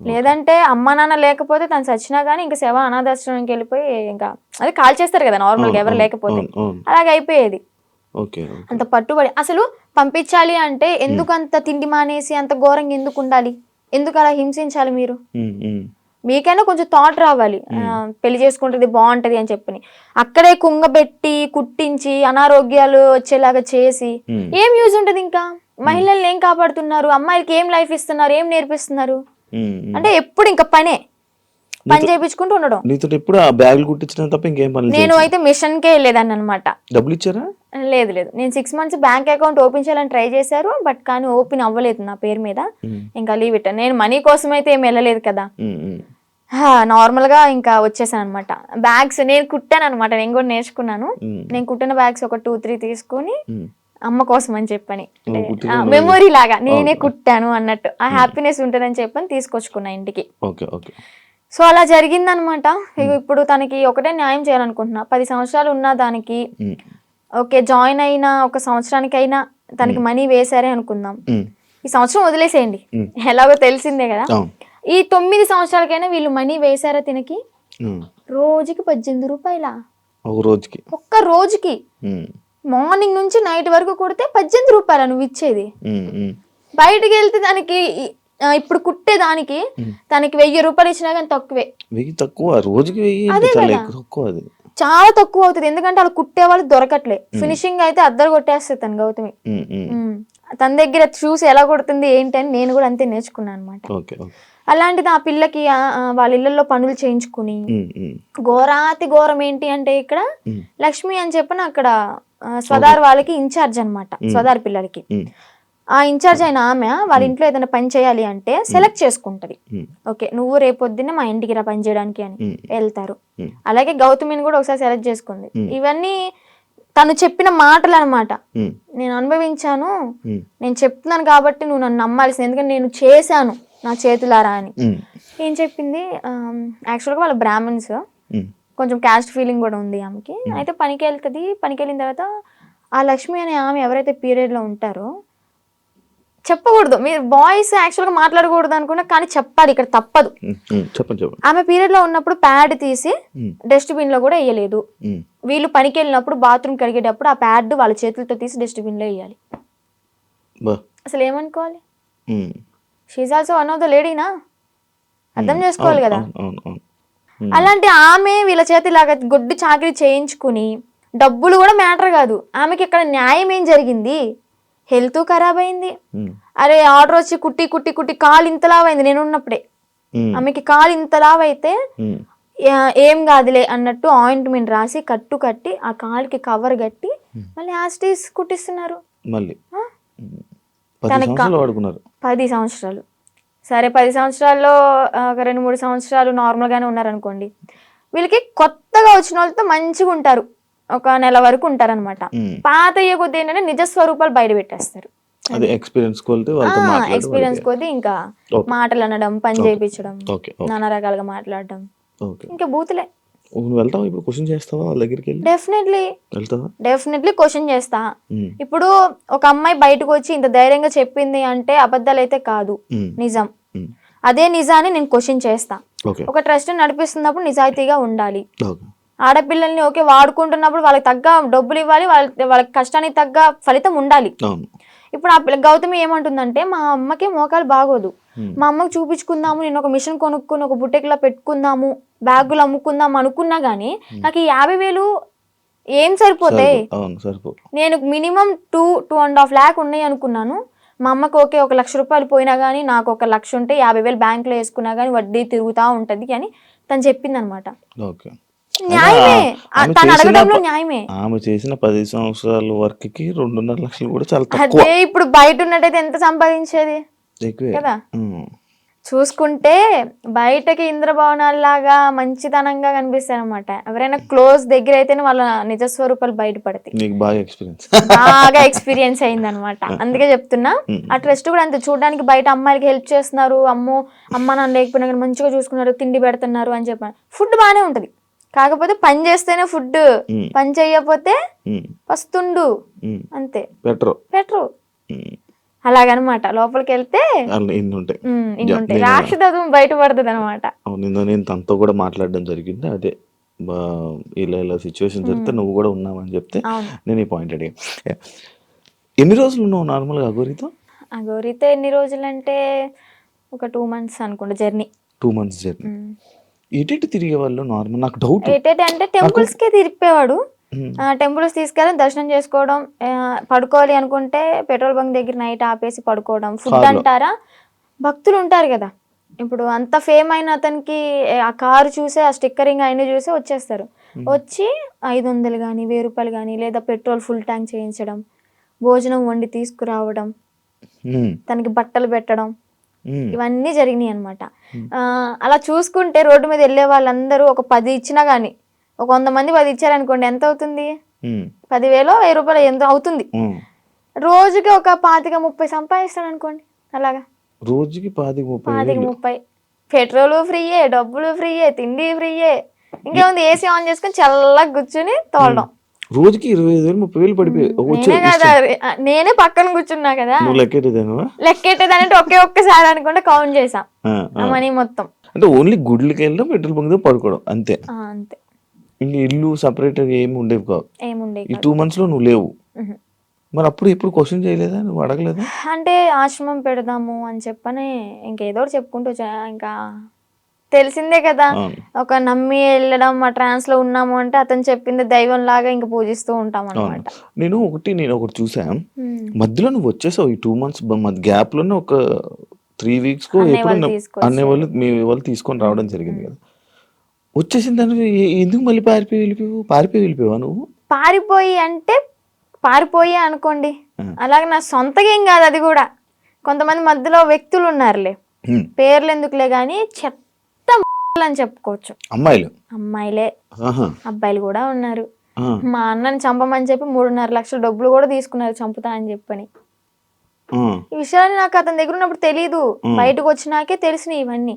లేదంటే అమ్మ నాన్న లేకపోతే తను చచ్చినా గానీ ఇంకా శవ అనాథాశ్రమానికి వెళ్ళిపోయి ఇంకా అది కాల్ చేస్తారు కదా నార్మల్ గా ఎవరు లేకపోతే, అలాగే అయిపోయేది. అంత పట్టుబడి అసలు పంపించాలి అంటే ఎందుకు అంత తిండి మానేసి అంత ఘోరంగా ఎందుకు ఉండాలి, ఎందుకు అలా హింసించాలి? మీరు మీకైనా కొంచెం థాట్ రావాలి, పెళ్లి చేసుకుంటుంది బాగుంటది అని చెప్పని. అక్కడే కుంగబెట్టి కుట్టించి అనారోగ్యాలు వచ్చేలాగా చేసి ఏం యూజ్ ఉంటది? ఇంకా మహిళల్ని ఏం కాపాడుతున్నారు? అమ్మాయిలకి ఏం లైఫ్ ఇస్తున్నారు? ఏం నేర్పిస్తున్నారు? అంటే ఎప్పుడు ఇంకా పని చేయించుకుంటూ ఉండడం. నేను అయితే మిషన్ కే వెళ్ళేదాన్ని అనమాట. డబ్బులు ఇచ్చారా? లేదు, నేను 6 months బ్యాంక్ అకౌంట్ ఓపెన్ చేయాలని ట్రై చేశారు, బట్ కానీ ఓపెన్ అవ్వలేదు నా పేరు మీద. ఇంకా లీవ్ ఇట్. నేను మనీ కోసం అయితే ఏం వెళ్ళలేదు కదా, నార్మల్ గా ఇంకా వచ్చేసాను అనమాట. బ్యాగ్స్ నేను కుట్టాను అనమాట, నేను కూడా నేర్చుకున్నాను. నేను కుట్టిన బ్యాగ్స్ ఒక 2-3 తీసుకొని అమ్మ కోసం అని చెప్పని, మెమొరీ లాగా నేనే కుట్టాను అన్నట్టు, ఆ హ్యాపీనెస్ ఉంటుందని చెప్పని తీసుకొచ్చుకున్నా ఇంటికి. సో అలా జరిగిందనమాట. ఇప్పుడు తనకి ఒకటే న్యాయం చేయాలనుకుంటున్నా. 10 సంవత్సరాలు ఉన్న దానికి ఓకే, జాయిన్ అయిన 1 సంవత్సరానికైనా తనకి మనీ వేసారే అనుకుందాం, ఈ సంవత్సరం వదిలేసేయండి, ఎలాగో తెలిసిందే కదా. ఈ 9 సంవత్సరాలకైనా వీళ్ళు మనీ వేసారా తినకి? రోజుకి 18 రూపాయల, ఒక్క రోజుకి. మార్నింగ్ నుంచి నైట్ వరకు కొడితే 18 రూపాయల నువ్వు ఇచ్చేది. బయటకు వెళ్తే దానికి ఇప్పుడు కుట్టే దానికి తనకి 1000 రూపాయలు ఇచ్చినా కానీ తక్కువే. చాలా తక్కువ అవుతుంది, ఎందుకంటే వాళ్ళు కుట్టే వాళ్ళు దొరకట్లే. ఫినిషింగ్ అయితే అద్దరు కొట్టేస్తుంది తను గౌతమి. తన దగ్గర చూసి ఎలా కొడుతుంది ఏంటి అని నేను కూడా అంతే నేర్చుకున్నాను అనమాట. అలాంటిది ఆ పిల్లకి వాళ్ళ ఇళ్లలో పనులు చేయించుకుని, ఘోరాతి ఘోరం ఏంటి అంటే ఇక్కడ లక్ష్మి అని చెప్పిన అక్కడ స్వదార్ వాళ్ళకి ఇన్ఛార్జ్ అనమాట, స్వదార్ పిల్లలకి. ఆ ఇన్ఛార్జ్ అయిన ఆమె వాళ్ళ ఇంట్లో ఏదైనా పని చేయాలి అంటే సెలెక్ట్ చేసుకుంటది. ఓకే నువ్వు రేపొద్దున్నే మా ఇంటికి రా పని చేయడానికి అని వెళ్తారు. అలాగే గౌతమిని కూడా ఒకసారి సెలెక్ట్ చేసుకుంది. ఇవన్నీ తను చెప్పిన మాటలు అనమాట. నేను అనుభవించాను, నేను చెప్తున్నాను కాబట్టి నువ్వు నన్ను నమ్మాల్సింది, ఎందుకంటే నేను చేశాను నా చేతులారా అని. ఏం చెప్పింది, యాక్చువల్గా వాళ్ళ బ్రాహ్మణ్స్, కొంచెం క్యాస్ట్ ఫీలింగ్ కూడా ఉంది ఆమెకి. అయితే పనికి వెళ్తుంది. పనికి వెళ్ళిన తర్వాత ఆ లక్ష్మి అనే ఆమె ఎవరైతే పీరియడ్లో ఉంటారో, చెప్పకూడదు, మీరు బాయ్స్ యాక్చువల్గా మాట్లాడకూడదు అనుకున్నా, కానీ చెప్పాలి, ఇక్కడ తప్పదు. ఆమె పీరియడ్ లో ఉన్నప్పుడు ప్యాడ్ తీసి డస్ట్బిన్ లో కూడా వేయలేదు. వీళ్ళు పనికి వెళ్ళినప్పుడు బాత్రూమ్ కడిగేటప్పుడు ఆ ప్యాడ్ వాళ్ళ చేతులతో తీసి డస్ట్బిన్ లో వేయాలి. అసలు ఏమనుకోవాలి? She's also one of the లేడీనా, అర్థం చేసుకోవాలి కదా. అలాంటి ఆమె వీళ్ళ చేతి ఇలాగ గొడ్డు చాకరీ చేయించుకుని, డబ్బులు కూడా మ్యాటర్ కాదు, ఆమెకి ఇక్కడ న్యాయం ఏం జరిగింది? హెల్త్ ఖరాబ్ అయింది. అరే ఆర్డర్ వచ్చి కుట్టి కుట్టి కుట్టి కాలు ఇంతలావైంది. నేను ఉన్నప్పుడే ఆమెకి కాలు ఇంతలావైతే ఏం కాదులే అన్నట్టు ఆయింట్మెంట్ రాసి కట్టి ఆ కాలుకి కవర్ కట్టి మళ్ళీ యాస్టీస్ కుట్టిస్తున్నారు. 10 సంవత్సరాలు. సరే 10 సంవత్సరాల్లో ఒక 2-3 సంవత్సరాలు నార్మల్ గానే ఉన్నారనుకోండి. వీళ్ళకి కొత్తగా వచ్చిన వాళ్ళతో మంచిగా ఉంటారు, ఒక నెల వరకు ఉంటారనమాట. పాత అయ్యే కొద్ది ఏంటంటే నిజ స్వరూపాలు బయట పెట్టేస్తారు. ఎక్స్పీరియన్స్ కొద్ది ఇంకా మాటలు అనడం, పని చేయించడం, నానా రకాలుగా మాట్లాడడం, ఇంకా బూతులే. డెఫినెట్లీ క్వశ్చన్ చేస్తా. ఇప్పుడు ఒక అమ్మాయి బయటకు వచ్చి ఇంత ధైర్యంగా చెప్పింది అంటే అబద్ధాలు అయితే కాదు, నిజం. అదే నిజాన్ని నేను క్వశ్చన్ చేస్తా. ఒక ట్రస్ట్ నడిపిస్తున్నప్పుడు నిజాయితీగా ఉండాలి. ఆడపిల్లల్ని ఓకే వాడుకుంటున్నప్పుడు వాళ్ళకి తగ్గ డబ్బులు ఇవ్వాలి, వాళ్ళకి కష్టానికి తగ్గ ఫలితం ఉండాలి. ఇప్పుడు ఆ గౌతమి ఏమంటుందంటే, మా అమ్మకి మోకాలు బాగోదు, మా అమ్మకి చూపించుకుందాము, నేను ఒక మిషన్ కొనుక్కుని ఒక బుట్టెక్లా పెట్టుకుందాము, బ్యాగులు అమ్ముకుందాం అనుకున్నా గానీ నాకు ఈ 50,000 ఏం సరిపోతాయి? నేను మినిమం 2.5 lakh ఉన్నాయి అనుకున్నాను, మా అమ్మకి ఓకే 1,00,000 రూపాయలు పోయినా కానీ నాకు 1,00,000 ఉంటే 50,000 బ్యాంకులో వేసుకున్నా కానీ వడ్డీ తిరుగుతూ ఉంటుంది అని తను చెప్పింది అనమాట. ఓకే. న్యాయమే, ఆమె తను చేసిన అడగడంలో న్యాయమే. ఆమె చేసిన 10 సంవత్సరాల వర్క్కి 2.5 లక్షలు కూడా చాలా తక్కువ. అదే ఇప్పుడు బయట ఉన్నట్టయితే ఎంత సంపాదించేది ఎక్కువే కదా. చూసుకుంటే బయటకి ఇంద్రభవనాల్లాగా మంచితనంగా కనిపిస్తాయి అనమాట. ఎవరైనా క్లోజ్ దగ్గర అయితేనే వాళ్ళ నిజస్వరూపాలు బయటపడతాయి. నీకు బాగా ఎక్స్పీరియన్స్ బాగా ఎక్స్పీరియన్స్ అయింది అనమాట. అందుకే చెప్తున్నా. ఆ ట్రస్ట్ కూడా అంతే, చూడడానికి బయట అమ్మాయిలకి హెల్ప్ చేస్తున్నారు, అమ్మ నాన్న లేకపోయినా కానీ మంచిగా చూసుకున్నారు, తిండి పెడుతున్నారు అని చెప్పాను. ఫుడ్ బాగానే ఉంటది, కాకపోతే పని చేస్తేనే ఫుడ్, పని చేయకపోతే పస్తుండు అంతే, పెట్రో అలాగనమాట. లోపలికి వెళ్తే ఇన్ని ఉంటాయి, రాక్షసత్వం బయటపడుతుంది అనమాట. నేను తనతో కూడా మాట్లాడడం జరిగింది. అదే ఇలా సిచ్యువేషన్ జరిగితే నువ్వు కూడా ఉన్నావని చెప్తే నేను ఈ పాయింట్ అడిగా. ఎన్ని రోజులు ఉన్నావు నార్మల్గా అఘోరితో? ఎన్ని రోజులు అంటే ఒక 2 months అనుకుంటా జర్నీ. 2 months journey. ఎటు తిరిగే వాళ్ళు నార్మల్? నాకు డౌట్, అంటే టెంపుల్స్కే తిరిగిపోయేవాడు. టెంపుల్స్ తీసుకెళ్ళి దర్శనం చేసుకోవడం, పడుకోవాలి అనుకుంటే పెట్రోల్ బంక్ దగ్గర నైట్ ఆపేసి పడుకోవడం. ఫుడ్ అంటారా, భక్తులు ఉంటారు కదా, ఇప్పుడు అంత ఫేమ్ అయిన అతనికి ఆ కారు చూసే, ఆ స్టిక్కరింగ్ అయిన చూసే వచ్చేస్తారు. వచ్చి 500 కానీ 1000 రూపాయలు కానీ, లేదా పెట్రోల్ ఫుల్ ట్యాంక్ చేయించడం, భోజనం వండి తీసుకురావడం, తనకి బట్టలు పెట్టడం, ఇవన్నీ జరిగినాయి అనమాట. అలా చూసుకుంటే రోడ్డు మీద వెళ్ళే వాళ్ళందరూ ఒక 10 ఇచ్చినా కానీ, ఒక 100 మంది 10 ఇచ్చారనుకోండి, ఎంత అవుతుంది? 10,000 1000 రూపాయలు ఎంత అవుతుంది? రోజుకి ఒక 25-30 సంపాదిస్తాడు అనుకోండి. అలాగా రోజుకి 25-30. పెట్రోల్ ఫ్రీయే, డబ్బులు ఫ్రీయే, తిండి ఫ్రీయే, ఇంకేముంది ఏసీ ఆన్ చేసుకొని చల్లగా కూర్చుని తోలడం. రోజుకి 25,000-30,000 పడిపోయి నేనే పక్కన కూర్చున్నా కదా, లెక్కెట్టేదానంటే ఒక్కసారి అనుకుంటే కౌంట్ చేసాం మనీ మొత్తం. అంటే ఓన్లీ గుడ్లకి వెళ్ళడం, పెట్రోల్ బంక్ దగ్గర పడుకోవడం అంతే. ఇంక ఇల్లు సపరేట్ ఏమి ఉండేవి కావు. ఈ 2 months లో నువ్వు లేవు. మరి అప్పుడు ఎప్పుడు క్వశ్చన్ చేయలేదా, నువ్వు అడగలేదా? అంటే ఆశ్రమం పెడదాము అని చెప్పని ఇంకేదో చెప్పుకుంటూ వచ్చా. ఇంకా తెలిసిందే కదా, ఒక నమ్మి వెళ్ళడం, మా ట్రాన్స్ లో ఉన్నాము అంటే అతను చెప్పింది దైవం లాగా ఇంకా పూజిస్తూ ఉంటాం అనమాట. నేను ఒకటి చూసా, మధ్యలో నువ్వు వచ్చేసావు. ఈ 2 months గ్యాప్ లోనే ఒక 3 weeks అనే వాళ్ళు తీసుకొని రావడం జరిగింది కదా. వచ్చేసిన దాన్ని ఎందుకు మళ్ళీ పారిపోయి వెళ్ళిపోయావా నువ్వు? పారిపోయి అనుకోండి, అలాగే నా సొంతగా ఏం కాదు. అది కూడా కొంతమంది మధ్యలో వ్యక్తులు ఉన్నారులే, పేర్లు ఎందుకులే గాని చెత్త అని చెప్పుకోవచ్చు. అమ్మాయిలే, అబ్బాయిలు కూడా ఉన్నారు. మా అన్నని చంపమని చెప్పి 3.5 లక్షల డబ్బులు కూడా తీసుకున్నారు, చంపుతా అని చెప్పని. ఈ విషయాన్ని నాకు అతని దగ్గర ఉన్నప్పుడు తెలీదు, బయటకు వచ్చినాకే తెలిసినాయి ఇవన్నీ.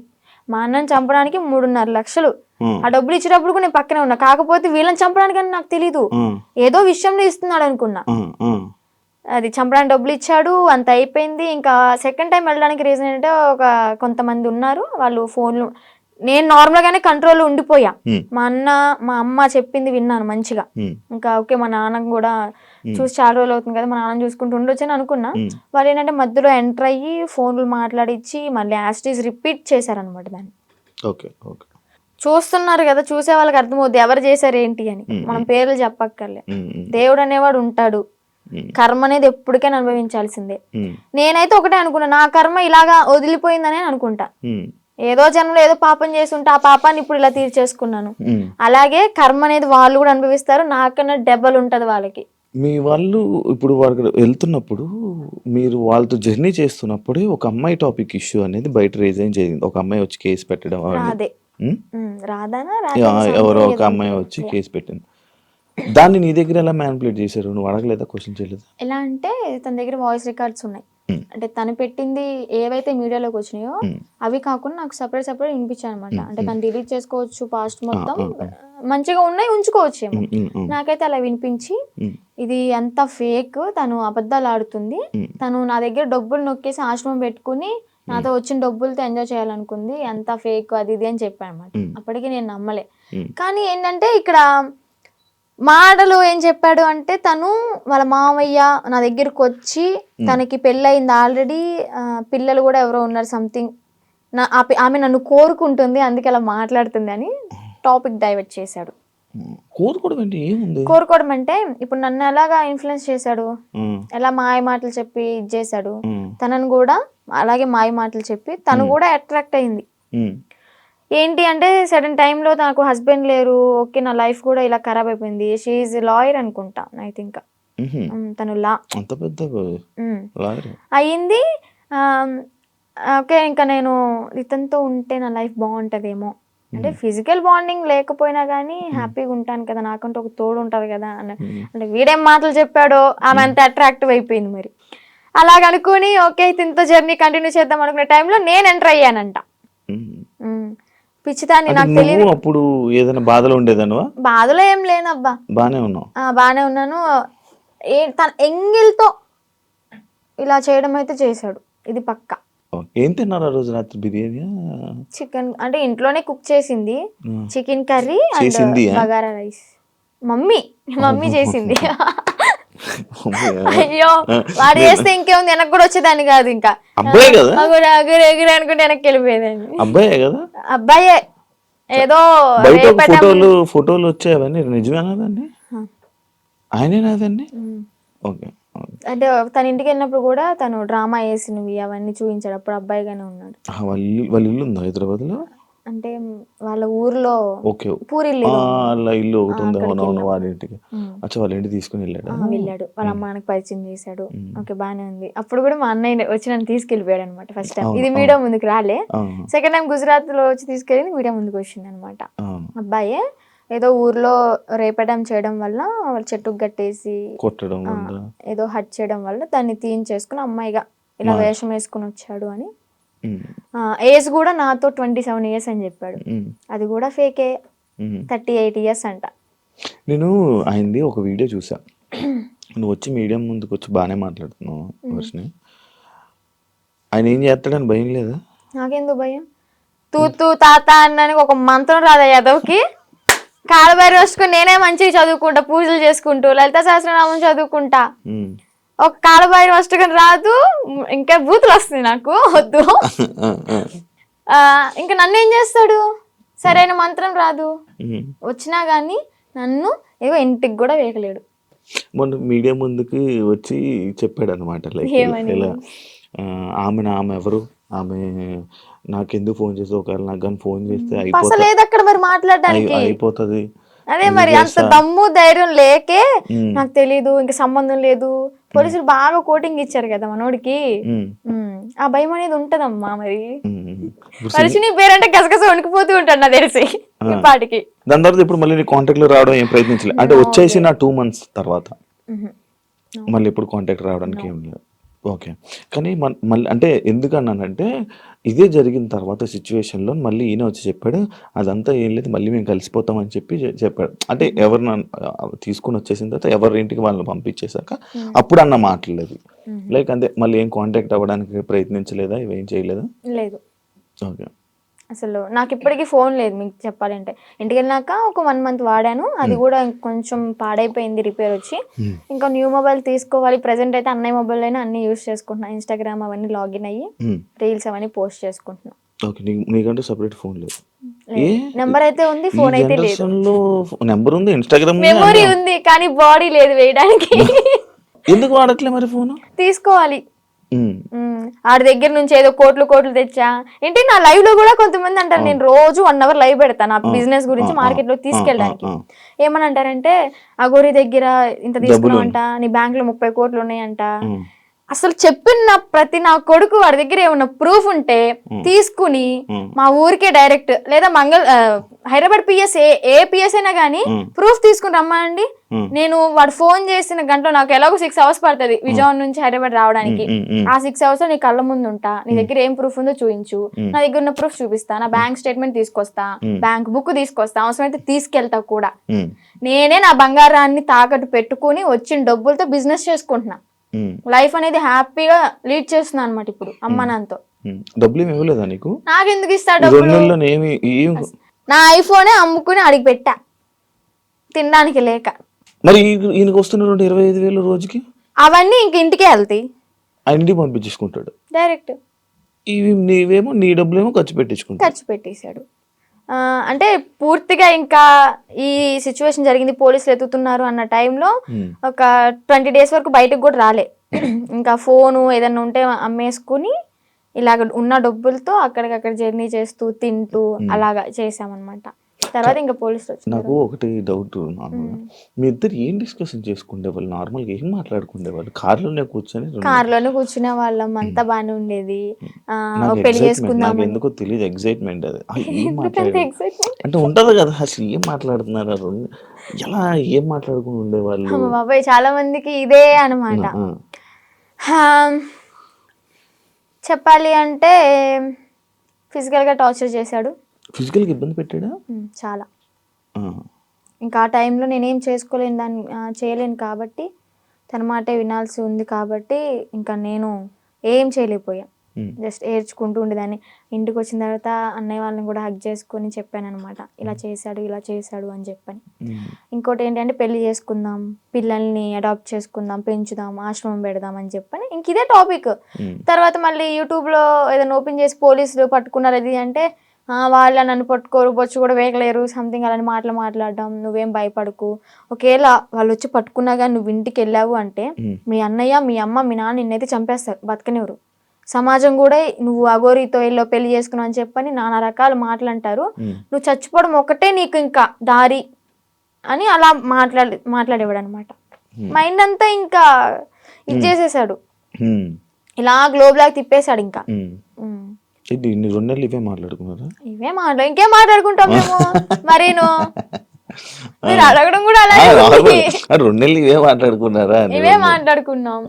మా అన్నని చంపడానికి 3.5 లక్షలు, ఆ డబ్బులు ఇచ్చేటప్పుడు కూడా నేను పక్కనే ఉన్నా. కాకపోతే వీళ్ళని చంపడానికి అని నాకు తెలీదు, ఏదో విషయంలో ఇస్తున్నాడు అనుకున్నా. అది చంపడానికి డబ్బులు ఇచ్చాడు, అంత అయిపోయింది. ఇంకా సెకండ్ టైం వెళ్ళడానికి రీజన్ ఏంటంటే, కొంతమంది ఉన్నారు వాళ్ళు ఫోన్లు, నేను నార్మల్ గానే కంట్రోల్లో ఉండిపోయా. మా అమ్మ చెప్పింది విన్నాను మంచిగా. ఇంకా ఓకే, మా నాన్న కూడా చూసి చాలా రోజులు అవుతుంది కదా, మా నాన్న చూసుకుంటూ ఉండొచ్చు అని అనుకున్నా. వాళ్ళు ఏంటంటే మధ్యలో ఎంటర్ అయ్యి ఫోన్లు మాట్లాడిచ్చి మళ్ళీ యాస్టీస్ రిపీట్ చేశారనమాట దాన్ని. చూస్తున్నారు కదా, చూసే వాళ్ళకి అర్థమవుద్ది ఎవరు చేశారు ఏంటి అని. మనం పేర్లు చెప్పక్కర్లే, దేవుడు అనేవాడు ఉంటాడు, కర్మ అనేది ఎప్పటికైనా అనుభవించాల్సిందే. నేనైతే ఒకటే అనుకున్నా, నా కర్మ ఇలాగా వదిలిపోయిందనే అనుకుంటా. ఏదో జన్మలో ఏదో పాపం చేసి ఉంటే ఆ పాపాన్ని ఇప్పుడు ఇలా తీర్చేసుకున్నాను. అలాగే కర్మ అనేది వాళ్ళు కూడా అనుభవిస్తారు, నాకన్నా డబల్ ఉంటది వాళ్ళకి. మీ వాళ్ళు ఇప్పుడు వాళ్ళకి వెళ్తున్నప్పుడు, మీరు వాళ్ళతో జర్నీ చేస్తున్నప్పుడు ఒక అమ్మాయి టాపిక్ ఇష్యూ అనేది బయట రేజ్ జరిగింది. ఒక అమ్మాయి వచ్చి కేసు పెట్టడం, ఎవరో ఒక అమ్మాయి వచ్చి కేసు పెట్టింది. దాన్ని నీ దగ్గర ఎలా మ్యానిపులేట్ చేశారు? నువ్వు అడగలేదా, క్వశ్చన్ చేయలేదా? ఎలా అంటే తన దగ్గర వాయిస్ రికార్డ్స్ ఉన్నాయి. అంటే తను పెట్టింది ఏవైతే మీడియాలోకి వచ్చినాయో అవి కాకుండా నాకు సపరేట్ వినిపించాయి అనమాట. అంటే తను డిలీట్ చేసుకోవచ్చు, పాస్ట్ మొత్తం మంచిగా ఉన్నాయి ఉంచుకోవచ్చు ఏమో. నాకైతే అలా వినిపించి, ఇది అంత ఫేక్, తను అబద్ధాలు ఆడుతుంది, తను నా దగ్గర డబ్బులు నొక్కేసి ఆశ్రమం పెట్టుకుని నాతో వచ్చిన డబ్బులతో ఎంజాయ్ చేయాలనుకుంది, అంత ఫేక్ అది ఇది అని చెప్పాను అనమాట. అప్పటికి నేను నమ్మలే. కానీ ఏంటంటే ఇక్కడ మాటలు ఏం చెప్పాడు అంటే, తను వాళ్ళ మామయ్య నా దగ్గరకు వచ్చి తనకి పెళ్ళయింది ఆల్రెడీ, పిల్లలు కూడా ఎవరో ఉన్నారు సంథింగ్, ఆమె నన్ను కోరుకుంటుంది అందుకే అలా మాట్లాడుతుంది అని టాపిక్ డైవర్ట్ చేశాడు. కోరుకోవడం ఏంటి, ఏముంది? కోరుకోవడం అంటే ఇప్పుడు నన్ను ఎలాగా ఇన్ఫ్లుయెన్స్ చేశాడు, ఉమ్, ఎలా మాయ మాటలు చెప్పి ఇది చేశాడు, ఉమ్, తనను కూడా అలాగే మాయ మాటలు చెప్పి తను కూడా అట్రాక్ట్ అయింది. ఉమ్, ఏంటి అంటే సడన్ టైంలో నాకు హస్బెండ్ లేరు, ఓకే నా లైఫ్ కూడా ఇలా ఖరాబ్ అయిపోయింది. షీఈ్ లాయర్ అనుకుంటా ఐ థింక్. ఉహుం. తను లా అంత పెద్ద లాయర్. అయ్యింది. ఓకే ఇంకా నేను ఇతనితో ఉంటే నా లైఫ్ బాగుంటుందేమో అంటే ఫిజికల్ బాండింగ్ లేకపోయినా కానీ హ్యాపీగా ఉంటాను కదా, నాకంటే ఒక తోడు ఉంటుంది కదా అంటే వీడేం మాటలు చెప్పాడో ఆమె అంత అట్రాక్టివ్ అయిపోయింది. మరి అలాగ అనుకుని ఓకే ఇతనితో జర్నీ కంటిన్యూ చేద్దాం అనుకునే టైంలో నేను ఎంటర్ అయ్యానంట. పిచ్చిదాన్ని, నాకు తెలియదు. అప్పుడు ఏదైనా బాధలో ఉండేదానివా? బాధలో ఏం లేనబ్బా, బానే ఉన్నావు. బాగానే ఉన్నాను. తన ఎంగిల్తో ఇలా చేయడం అయితే చేశాడు, ఇది పక్కా. ఏం తిన్నారు ఆ రోజు రాత్రి? బిర్యానీ, చికెన్ అంటే ఇంట్లోనే కుక్ చేసింది, చికెన్ కర్రీ చేసింది, అండ్ బగారా రైస్. మమ్మీ చేసింది. అయ్యో వాడు చేస్తే ఇంకేముంది, వెనక్కి కూడా వచ్చేదాన్ని కాదు. ఇంకా అబ్బాయి కదా, ఎగురు అనుకుంటే వెనక్కి వెళ్ళిపోయేదాన్ని. అబ్బాయే కదా, అబ్బాయే. ఏదో ఫోటోలు వచ్చాయి, అవన్నీ నిజమేనా? దాన్ని ఆయనేనాదండి? ఓకే. అంటే తన ఇంటికి వెళ్ళినప్పుడు కూడా తను డ్రామా వేసినవి అవన్నీ చూపించాడు. అప్పుడు అబ్బాయిగానే ఉన్నాడు. వాళ్ళ ఇల్లు ఉందా హైదరాబాద్ లో? అంటే వాళ్ళ ఊర్లో పూరిల్లు ఇల్లు ఒకటి ఉంది. అవునవును, వాళ్ళ ఇంటికి. అచ్చా, వాళ్ళ ఇంటికి తీసుకుని వెళ్ళాడు. వాళ్ళ అమ్మానికి పరిచయం చేశాడు. ఓకే బానే ఉంది. అప్పుడు కూడా మా అన్నయ్య వచ్చి నన్ను తీసుకెళ్ళిపోయాడు అనమాట. ఫస్ట్ టైం ఇది మీడియా ముందుకు రాలే, సెకండ్ టైం గుజరాత్ లో వచ్చి తీసుకెళ్ళి మీడియా ముందుకు వచ్చింది అనమాట. అబ్బాయే ఏదో ఊర్లో రేపడం చేయడం వల్ల వాళ్ళ చెట్టుకు గట్టేసి కొట్టడం, ఏదో హట్ చేయడం వల్ల దాన్ని తీయించేసుకుని అమ్మాయిగా ఇలా వేషం వేసుకుని వచ్చాడు అని. ఏజ్ కూడా నాతో 27 years అని చెప్పాడు. అది కూడా ఫేకే, 38 years అంట. నేను ఆయనది ఒక వీడియో చూసా, నువ్వు వచ్చి మీడియా ముందుకు వచ్చి బాగానే మాట్లాడుతున్నావు వర్షిని. ఆయన ఏం చేస్తాడని భయం లేదా? నాకెందుకు భయం? తూ తాత అన్నానికి ఒక మంత్రం రాదా యాదవ్కి? కాలబారి వస్తుకుని నేనే మంచిగా చదువుకుంటా, పూజలు చేసుకుంటూ లలిత సహస్రనామం చదువుకుంటా. ఒక కాలబారి వస్తుకుని రాదు, ఇంకా బూతులు వస్తుంది నాకు, వద్దు. ఇంకా నన్ను ఏం చేస్తాడు? సరైన మంత్రం రాదు, వచ్చినా గానీ నన్ను ఏదో ఇంటికి కూడా వేయలేడు. మొన్న మీడియా ముందుకి వచ్చి చెప్పాడు అనమాట, లైక్ ఆమె ఎవరు, ఆమె నాకెందుకు ఫోన్ చేస్తే, ఒకవేళ నాకు కానీ ఫోన్ చేస్తే అయిపోతుంది. అదే మరి అంత దమ్ము ధైర్యం లేకే నాకు తెలీదు, ఇంకా సంబంధం లేదు. పోలీసులు బాగా కోటింగ్ ఇచ్చారు కదా మనోడికి, ఆ భయం అనేది ఉంటదమ్మా. మరి మనిషిని పేరంటే గసగస వణికిపోతూ ఉంటాడు నాకు తెలిసి ఇప్పటికి. దాని తర్వాత ఇప్పుడు మళ్ళీ కాంటాక్ట్ లో రావడం ఏం ప్రయత్నించలేదు అంటే? వచ్చేసి నా 2 months తర్వాత మళ్ళీ ఇప్పుడు కాంటాక్ట్ రావడానికి ఏం లేదు. ఓకే. కానీ మళ్ళీ అంటే ఎందుకన్నానంటే, ఇదే జరిగిన తర్వాత సిచ్యువేషన్లో మళ్ళీ ఈయన వచ్చి చెప్పాడు, అదంతా ఏం లేదు, మళ్ళీ మేము కలిసిపోతామని చెప్పాడు. అంటే ఎవరిని తీసుకుని వచ్చేసిన తర్వాత ఎవరి ఇంటికి వాళ్ళని పంపించేశాక అప్పుడు అన్న మాటలేదు. లైక్ అంతే, మళ్ళీ ఏం కాంటాక్ట్ అవ్వడానికి ప్రయత్నించలేదా, ఇవేం చేయలేదా? లేదు. ఓకే. అసలు నాకు ఇప్పటికీ ఫోన్ లేదు మీకు చెప్పాలంటే. ఇంటికి వెళ్ళినాక ఒక 1 month వాడాను, అది కూడా కొంచెం పాడైపోయింది, రిపేర్ వచ్చి. ఇంకా న్యూ మొబైల్ తీసుకోవాలి. ప్రెసెంట్ అయితే అన్నయ్య మొబైల్ అయినా అన్ని యూస్ చేసుకుంటున్నా, ఇన్స్టాగ్రామ్ అవన్నీ లాగిన్ అయ్యి రీల్స్ అవన్నీ పోస్ట్ చేసుకుంటున్నా. నీకంటే సెపరేట్ ఫోన్ లేదు? నెంబర్ అయితే ఉంది, ఫోన్ అయితే లేదు. నెంబర్ ఉంది, ఇన్స్టాగ్రామ్ మెమొరీ ఉంది, కానీ బాడీ లేదు వేయడానికి. ఎందుకు వాడట్లే మరి ఫోన్? తీసుకోవాలి. ఆడి దగ్గర నుంచి ఏదో కోట్లు తెచ్చా ఏంటి. నా లైవ్ లో కూడా కొంతమంది అంటారు, నేను రోజు 1 hour లైవ్ పెడతా నా బిజినెస్ గురించి మార్కెట్ లో తీసుకెళ్ళడానికి. ఏమని అంటారంటే, అగోరి దగ్గర ఇంత తీసుకున్నావు అంట, నీ బ్యాంక్ లో 30 crores ఉన్నాయంట. అసలు చెప్పిన ప్రతి నా కొడుకు వాడి దగ్గర ఏమన్నా ప్రూఫ్ ఉంటే తీసుకుని మా ఊరికే డైరెక్ట్, లేదా హైదరాబాద్ పిఎస్ ఏ పిఎస్ అయినా కానీ ప్రూఫ్ తీసుకుని రమ్మండి. నేను వాడు ఫోన్ చేసిన గంటలో నాకు ఎలాగో 6 hours పడుతుంది విజయవాడ నుంచి హైదరాబాద్ రావడానికి. ఆ 6 hours నీ కళ్ళ ముందు ఉంటా, నీ దగ్గర ఏం ప్రూఫ్ ఉందో చూపించు, నా దగ్గర ఉన్న ప్రూఫ్ చూపిస్తా, నా బ్యాంక్ స్టేట్మెంట్ తీసుకొస్తా, బ్యాంక్ బుక్ తీసుకొస్తా, అవసరమైతే తీసుకెళ్తా కూడా. నేనే నా బంగారాన్ని తాకట్టు పెట్టుకుని వచ్చిన డబ్బులతో బిజినెస్ చేసుకుంటున్నా. లైఫ్ అనేది హ్యాపీగా లీడ్ చేస్తున్నా అనమాట ఇప్పుడు అమ్మ నాన్నతో. డబ్బులు ఏమి ఇవ్వలేదా నీకు? నాకెందుకు ఇస్తా డబ్బులు? నా ఐఫోనే అమ్ముకుని అడిగి పెట్టా తినడానికి లేక. మరి ఈయనకు వస్తున్న 25,000 రోజుకి అవన్నీ ఇంక ఇంటికే వెళ్తాయి, ఇంటికి పంపించేసుకుంటాడు డైరెక్ట్. నీవేమో నీ డబ్బులేమో ఖర్చు పెట్టేశాడు. అంటే పూర్తిగా ఇంకా ఈ సిచ్యువేషన్ జరిగింది, పోలీసులు ఎత్తుతున్నారు అన్న టైంలో ఒక 20 days వరకు బయటకు కూడా రాలే. ఇంకా ఫోను ఏదన్నా ఉంటే అమ్మేసుకుని ఇలాగ ఉన్న డబ్బులతో అక్కడికక్కడ జర్నీ చేస్తూ తింటూ అలాగా చేసామన్నమాట. తర్వాత ఇంకా పోలీసులు వచ్చారు. నాకు ఒకటి డౌట్, నార్మల్గా మీ ఇద్దరు ఏం డిస్కషన్ చేసుకుంటే వాళ్ళు, నార్మల్గా ఏం మాట్లాడుకుంటే వాళ్ళు? కార్లోనే కూర్చొని కార్లోనే కూర్చునే వాళ్ళం, అంతా బాగానే ఉండేది. నాకు పెళ్లి చేసుకుందాం నాకు ఎందుకో తెలియదు ఎగ్జైట్మెంట్ అది. ఏం మాట్లాడారు అంటే ఉంటది కదా, అసలు ఏం మాట్లాడుతున్నారు, ఎలా ఏం మాట్లాడుకుని ఉండేవాళ్ళు? బాబాయ్ చాలా మందికి ఇదే అనమాట. చెప్పాలి అంటే ఫిజికల్గా టార్చర్ చేశాడు. ఫిజికల్గా ఇబ్బంది పెట్టాడా? చాలా. ఇంకా ఆ టైంలో నేనేం చేసుకోలేను, దాన్ని చేయలేను కాబట్టి, తన మాటే వినాల్సి ఉంది కాబట్టి ఇంకా నేను ఏం చేయలేకపోయా. జస్ట్ ఏడ్చుకుంటూ ఉండేదాన్ని. ఇంటికి వచ్చిన తర్వాత అన్నయ్య వాళ్ళని కూడా హగ్ చేసుకొని చెప్పాను అనమాట, ఇలా చేశాడు అని చెప్పని. ఇంకోటి ఏంటంటే పెళ్లి చేసుకుందాం, పిల్లల్ని అడాప్ట్ చేసుకుందాం, పెంచుదాం, ఆశ్రమం పెడదాం అని చెప్పని ఇంక ఇదే టాపిక్. తర్వాత మళ్ళీ యూట్యూబ్లో ఏదైనా ఓపెన్ చేసి పోలీసులు పట్టుకున్నారు అది అంటే, వాళ్ళ నన్ను పట్టుకోరు, బొచ్చు కూడా వేయలేరు, సంథింగ్ అలాంటి మాటలు మాట్లాడడం. నువ్వేం భయపడకు, ఒకవేళ వాళ్ళు వచ్చి పట్టుకున్నా కానీ నువ్వు ఇంటికి వెళ్ళావు అంటే మీ అన్నయ్య, మీ అమ్మ, మీ నాన్న నిన్నైతే చంపేస్తారు, బతకనివ్వరు. సమాజం కూడా నువ్వు అఘోరితో వెళ్ళో పెళ్లి చేసుకున్నావు అని చెప్పని నానా రకాల మాటలు అంటారు. నువ్వు చచ్చిపోవడం ఒకటే నీకు ఇంకా దారి అని అలా మాట్లాడేవాడు అనమాట. మైండ్ అంతా ఇంకా ఇది చేసేసాడు, ఇలా గ్లోబ్ లాగా తిప్పేశాడు. ఇంకా ఇవే మాట్లాడుకున్నారా? ఇంకేం మాట్లాడుకుంటాం మేము మరీను. మీరు అడగడం కూడా అలాగే 2 నెలలు ఇవే మాట్లాడుకున్నారా? ఇవే మాట్లాడుకున్నాం.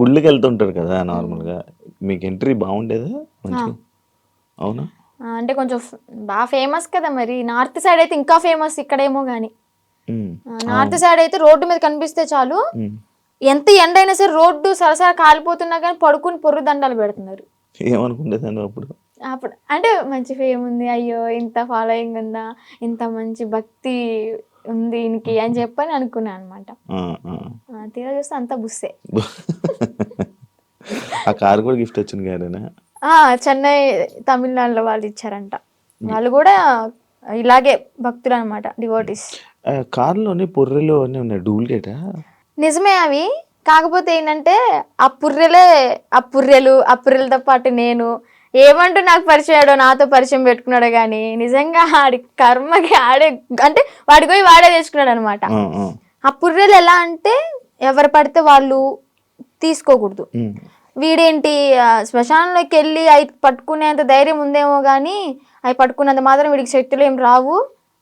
గుళ్ళకి వెళ్తుంటారు కదా నార్మల్ గా, మీకు ఎంట్రీ బాగుండేదా? అవునా? అంటే కొంచెం బాగా ఫేమస్ కదా, మరి నార్త్ సైడ్ అయితే ఇంకా ఫేమస్, ఇక్కడేమో గానీ నార్త్ సైడ్ అయితే రోడ్డు మీద కనిపిస్తే చాలు, ఎంత ఎండ అయినా సరే రోడ్డు సరసర కాలిపోతున్నా కానీ పడుకుని పొర్రు దండాలు పెడుతున్నారు. ఏమనుకుంటేదాన్ని అప్పుడు అంటే మంచి ఫేమ్ ఉంది, అయ్యో ఇంత ఫాలోయింగ్ ఉందా, ఇంత మంచి భక్తి ఉంది ఈయనకి అని చెప్పని అనుకున్నాను అనమాట. తీరా చూస్తే అంతా బుస్సే. ఆ కారు కూడా గిఫ్ట్ వచ్చింది గారేనా? చెన్నై తమిళనాడులో వాళ్ళు ఇచ్చారంట. వాళ్ళు కూడా ఇలాగే భక్తులు అనమాట, డివోటీస్. కారులోనే పొర్రెలు అన్నీ ఉన్నాయి, డూప్లికేటా? నిజమే అవి. కాకపోతే ఏంటంటే ఆ పుర్రెలతో పాటు నేను ఏమంటూ నాకు పరిచయాడో, నాతో పరిచయం పెట్టుకున్నాడో కానీ నిజంగా ఆడి కర్మకి ఆడే అంటే వాడికి పోయి వాడే తెచ్చుకున్నాడు అనమాట. ఆ పుర్రెలు ఎలా అంటే ఎవరు పడితే వాళ్ళు తీసుకోకూడదు. వీడేంటి శ్మశానంలోకి వెళ్ళి అవి పట్టుకునేంత ధైర్యం ఉందేమో కానీ అవి పట్టుకునేంత మాత్రం వీడికి శక్తులు ఏం రావు.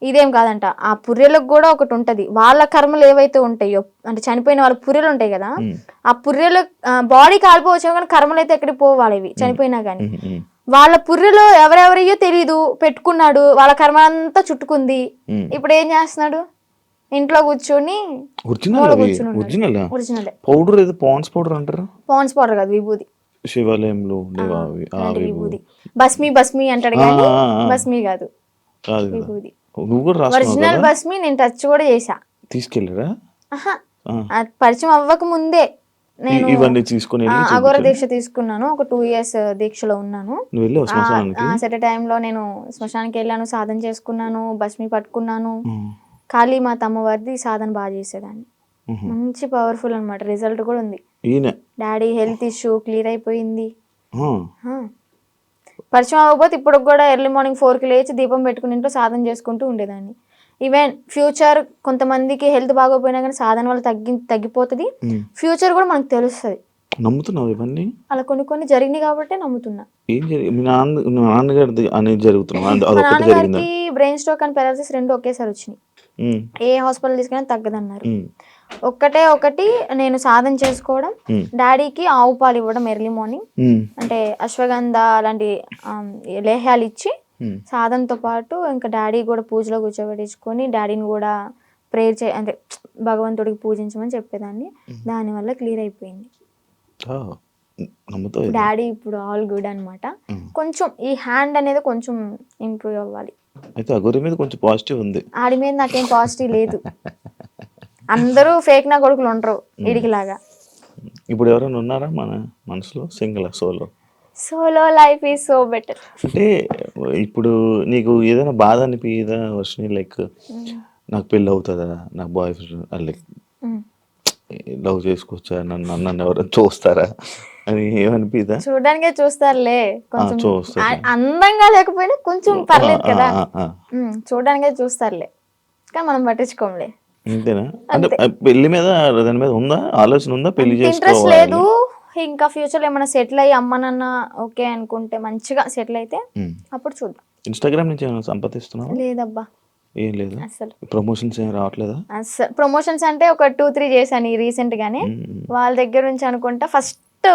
ఇదేం కాదంట, ఆ పుర్రెలకు కూడా ఒకటి ఉంటది, వాళ్ళ కర్మలు ఏవైతే ఉంటాయో, అంటే చనిపోయిన వాళ్ళ పుర్రెలు ఉంటాయి కదా, ఆ పుర్రెలు బాడీ కాలిపోవచ్చు కానీ కర్మలు అయితే ఎక్కడికి పోవాలి చనిపోయినా గానీ. వాళ్ళ పుర్రెలు ఎవరెవరయ్యో తెలీదు, పెట్టుకున్నాడు, వాళ్ళ కర్మ అంతా చుట్టుకుంది. ఇప్పుడు ఏం చేస్తున్నాడు, ఇంట్లో కూర్చొని ఒరిజినల్ పౌడర్ ఏదో పాండ్స్ పౌడర్ అంటారు. పాండ్స్ పౌడర్ కాదు, విభూది. శివాలయంలో విభూది, భస్మి అంటాడు కానీ భస్మి కాదు, విభూది. ఒరిజినల్ భస్మి నేను టచ్ కూడా చేసా. తీసుకెళ్ళరా? పరిచయం అవ్వక ముందే నేను ఇవన్నీ తీసుకుని అఘోర దీక్ష తీసుకున్నాను. ఒక 2 years దీక్షలో ఉన్నాను. సెట్ టైంలో నేను శ్మశానికి వెళ్ళాను, సాధన చేసుకున్నాను, భస్మి పట్టుకున్నాను. కాళీమాత అమ్మవారిది సాధన బాగా చేసేదాన్ని, మంచి పవర్ఫుల్ అనమాట. రిజల్ట్ కూడా ఉంది. డాడీ హెల్త్ ఇష్యూ క్లియర్ అయిపోయింది. పరిచయం అవ్వకపోతే ఇప్పుడు కూడా ఎర్లీ మార్నింగ్ 4కి లేచి దీపం పెట్టుకుని ఇంట్లో సాధన చేసుకుంటూ ఉండేదాన్ని. ఈవెన్ ఫ్యూచర్ కొంతమందికి హెల్త్ బాగోపోయినా కానీ సాధన వల్ల తగ్గిపోతుంది, ఫ్యూచర్ కూడా మనకు తెలుస్తుంది. నమ్ముతున్నావు ఇవన్నీ? అలా కొన్ని జరిగినాయి కాబట్టి నమ్ముతున్నా. నాన్నగారికి బ్రెయిన్ స్ట్రోక్ అండ్ పెరాలసిస్ 2 ఒకేసారి వచ్చినాయి. ఏ హాస్పిటల్ తీసుకున్నా తగ్గదన్నారు. ఒకటి నేను సాధన చేసుకోవడం, డాడీకి ఆవు పాలు ఇవ్వడం ఎర్లీ మార్నింగ్, అంటే అశ్వగంధ అలాంటి లేహ్యాలు ఇచ్చి సాధనతో పాటు ఇంకా డాడీ కూడా పూజలో కూర్చోబెట్టించుకొని డాడీని కూడా ప్రేయర్ అంటే భగవంతుడికి పూజించమని చెప్పేదాన్ని. దానివల్ల క్లియర్ అయిపోయింది. డాడీ ఇప్పుడు ఆల్ గుడ్ అనమాట. కొంచెం ఈ హ్యాండ్ అనేది కొంచెం ఇంప్రూవ్ అవ్వాలి. అయితే అఘోరి మీద కొంచెం పాజిటివ్ ఉంది, ఆడి మీద నాకేం పాజిటివ్ లేదు. అందరూ ఫేక్ నా కొడుకులు ఉండరు వీడికి లాగా. ఇప్పుడు ఎవరైనా ఉన్నారా మన మనసులో? Solo life is so better. అంటే ఇప్పుడు నీకు ఏదైనా బాధ అనిపించదా వర్షిని, లైక్ నాకు పెళ్ళి అవుతుందా, నాకు బాయ్ ఫ్రెండ్ లైక్ లవ్ చేసుకోవచ్చా, నన్ను ఎవరైనా చూస్తారా అని ఏమనిపిదా? చూడడానికే చూస్తారులే, కొంచెం చూస్తారు. అందంగా లేకపోయినా కొంచెం పర్లేదు కదా, చూడడానికే చూస్తారులే, కానీ మనం పట్టించుకోంలే. అంతేనా? అంటే పెళ్లి మీద దాని మీద ఉందా ఆలోచన, ఉందా పెళ్లి ఇంట్రెస్ట్ చేసుకోవాలి? లేదు. ఇంకా ఫ్యూచర్ లో ఏమైనా సెటిల్ అయ్యి అమ్మ నాన్న ఓకే అనుకుంటే, మంచిగా సెటిల్ అయితే అప్పుడు చూద్దాం. ఇన్స్టాగ్రామ్ నుంచి ఏమైనా సంపాదిస్తున్నావా? లేదబ్బా, ఏం లేదు. అసలు ప్రమోషన్స్ ఏం రావట్లేదా? అసలు ప్రమోషన్స్ అంటే ఒక 2-3 చేశాను రీసెంట్ గానే. వాళ్ళ దగ్గర నుంచి అనుకుంటా ఫస్ట్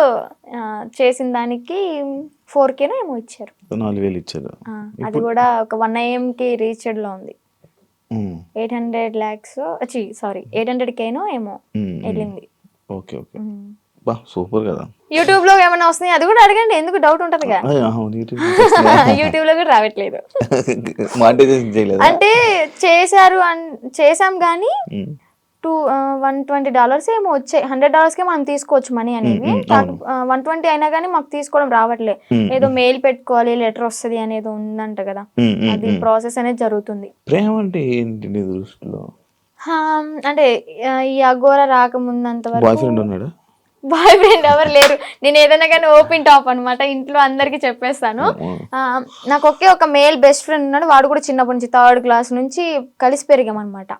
చేసిన దానికి 4K ఏమో ఇచ్చారు. 4,000 ఇచ్చారు. అది కూడా ఒక 1 AM కి రీచ్డ్ లో ఉంది. 800 lakhs, సారీ 800K ఏమో వెళ్ళింది. ఓకే ఓకే, బా సూపర్ కదా. యూట్యూబ్ లో ఏమైనా వస్తున్నాయి అది కూడా అడగండి, ఎందుకు డౌట్ ఉంటదిగా. యూట్యూబ్ లో కూడా రావట్లేదు. మానిటైజేషన్ చేయలేదు అంటే చేసాం కానీ $120 ఏమో వచ్చాయి. $100కే మనం తీసుకోవచ్చు మనీ అనేది. 120 అయినా కానీ మాకు తీసుకోవడం రావట్లే. ఏదో మెయిల్ పెట్టుకోవాలి, లెటర్ వస్తుంది అనేది ఉందంట కదా, అది ప్రాసెస్ అనేది జరుగుతుంది. ప్రేమ అంటే ఏంటి నీ దృష్టిలో? అంటే ఈ అఘోరా రాకముందంత బాయ్ వరకు ఫ్రెండ్ ఉన్నాడా? బాయ్ ఫ్రెండ్ ఎవరు లేరు. నేను ఏదైనా కానీ ఓపెన్ టాప్ అనమాట, ఇంట్లో అందరికి చెప్పేస్తాను. నాకు ఒక మేల్ బెస్ట్ ఫ్రెండ్ ఉన్నాడు. వాడు కూడా చిన్నప్పటి నుంచి 3rd క్లాస్ నుంచి కలిసి పెరిగాం అనమాట.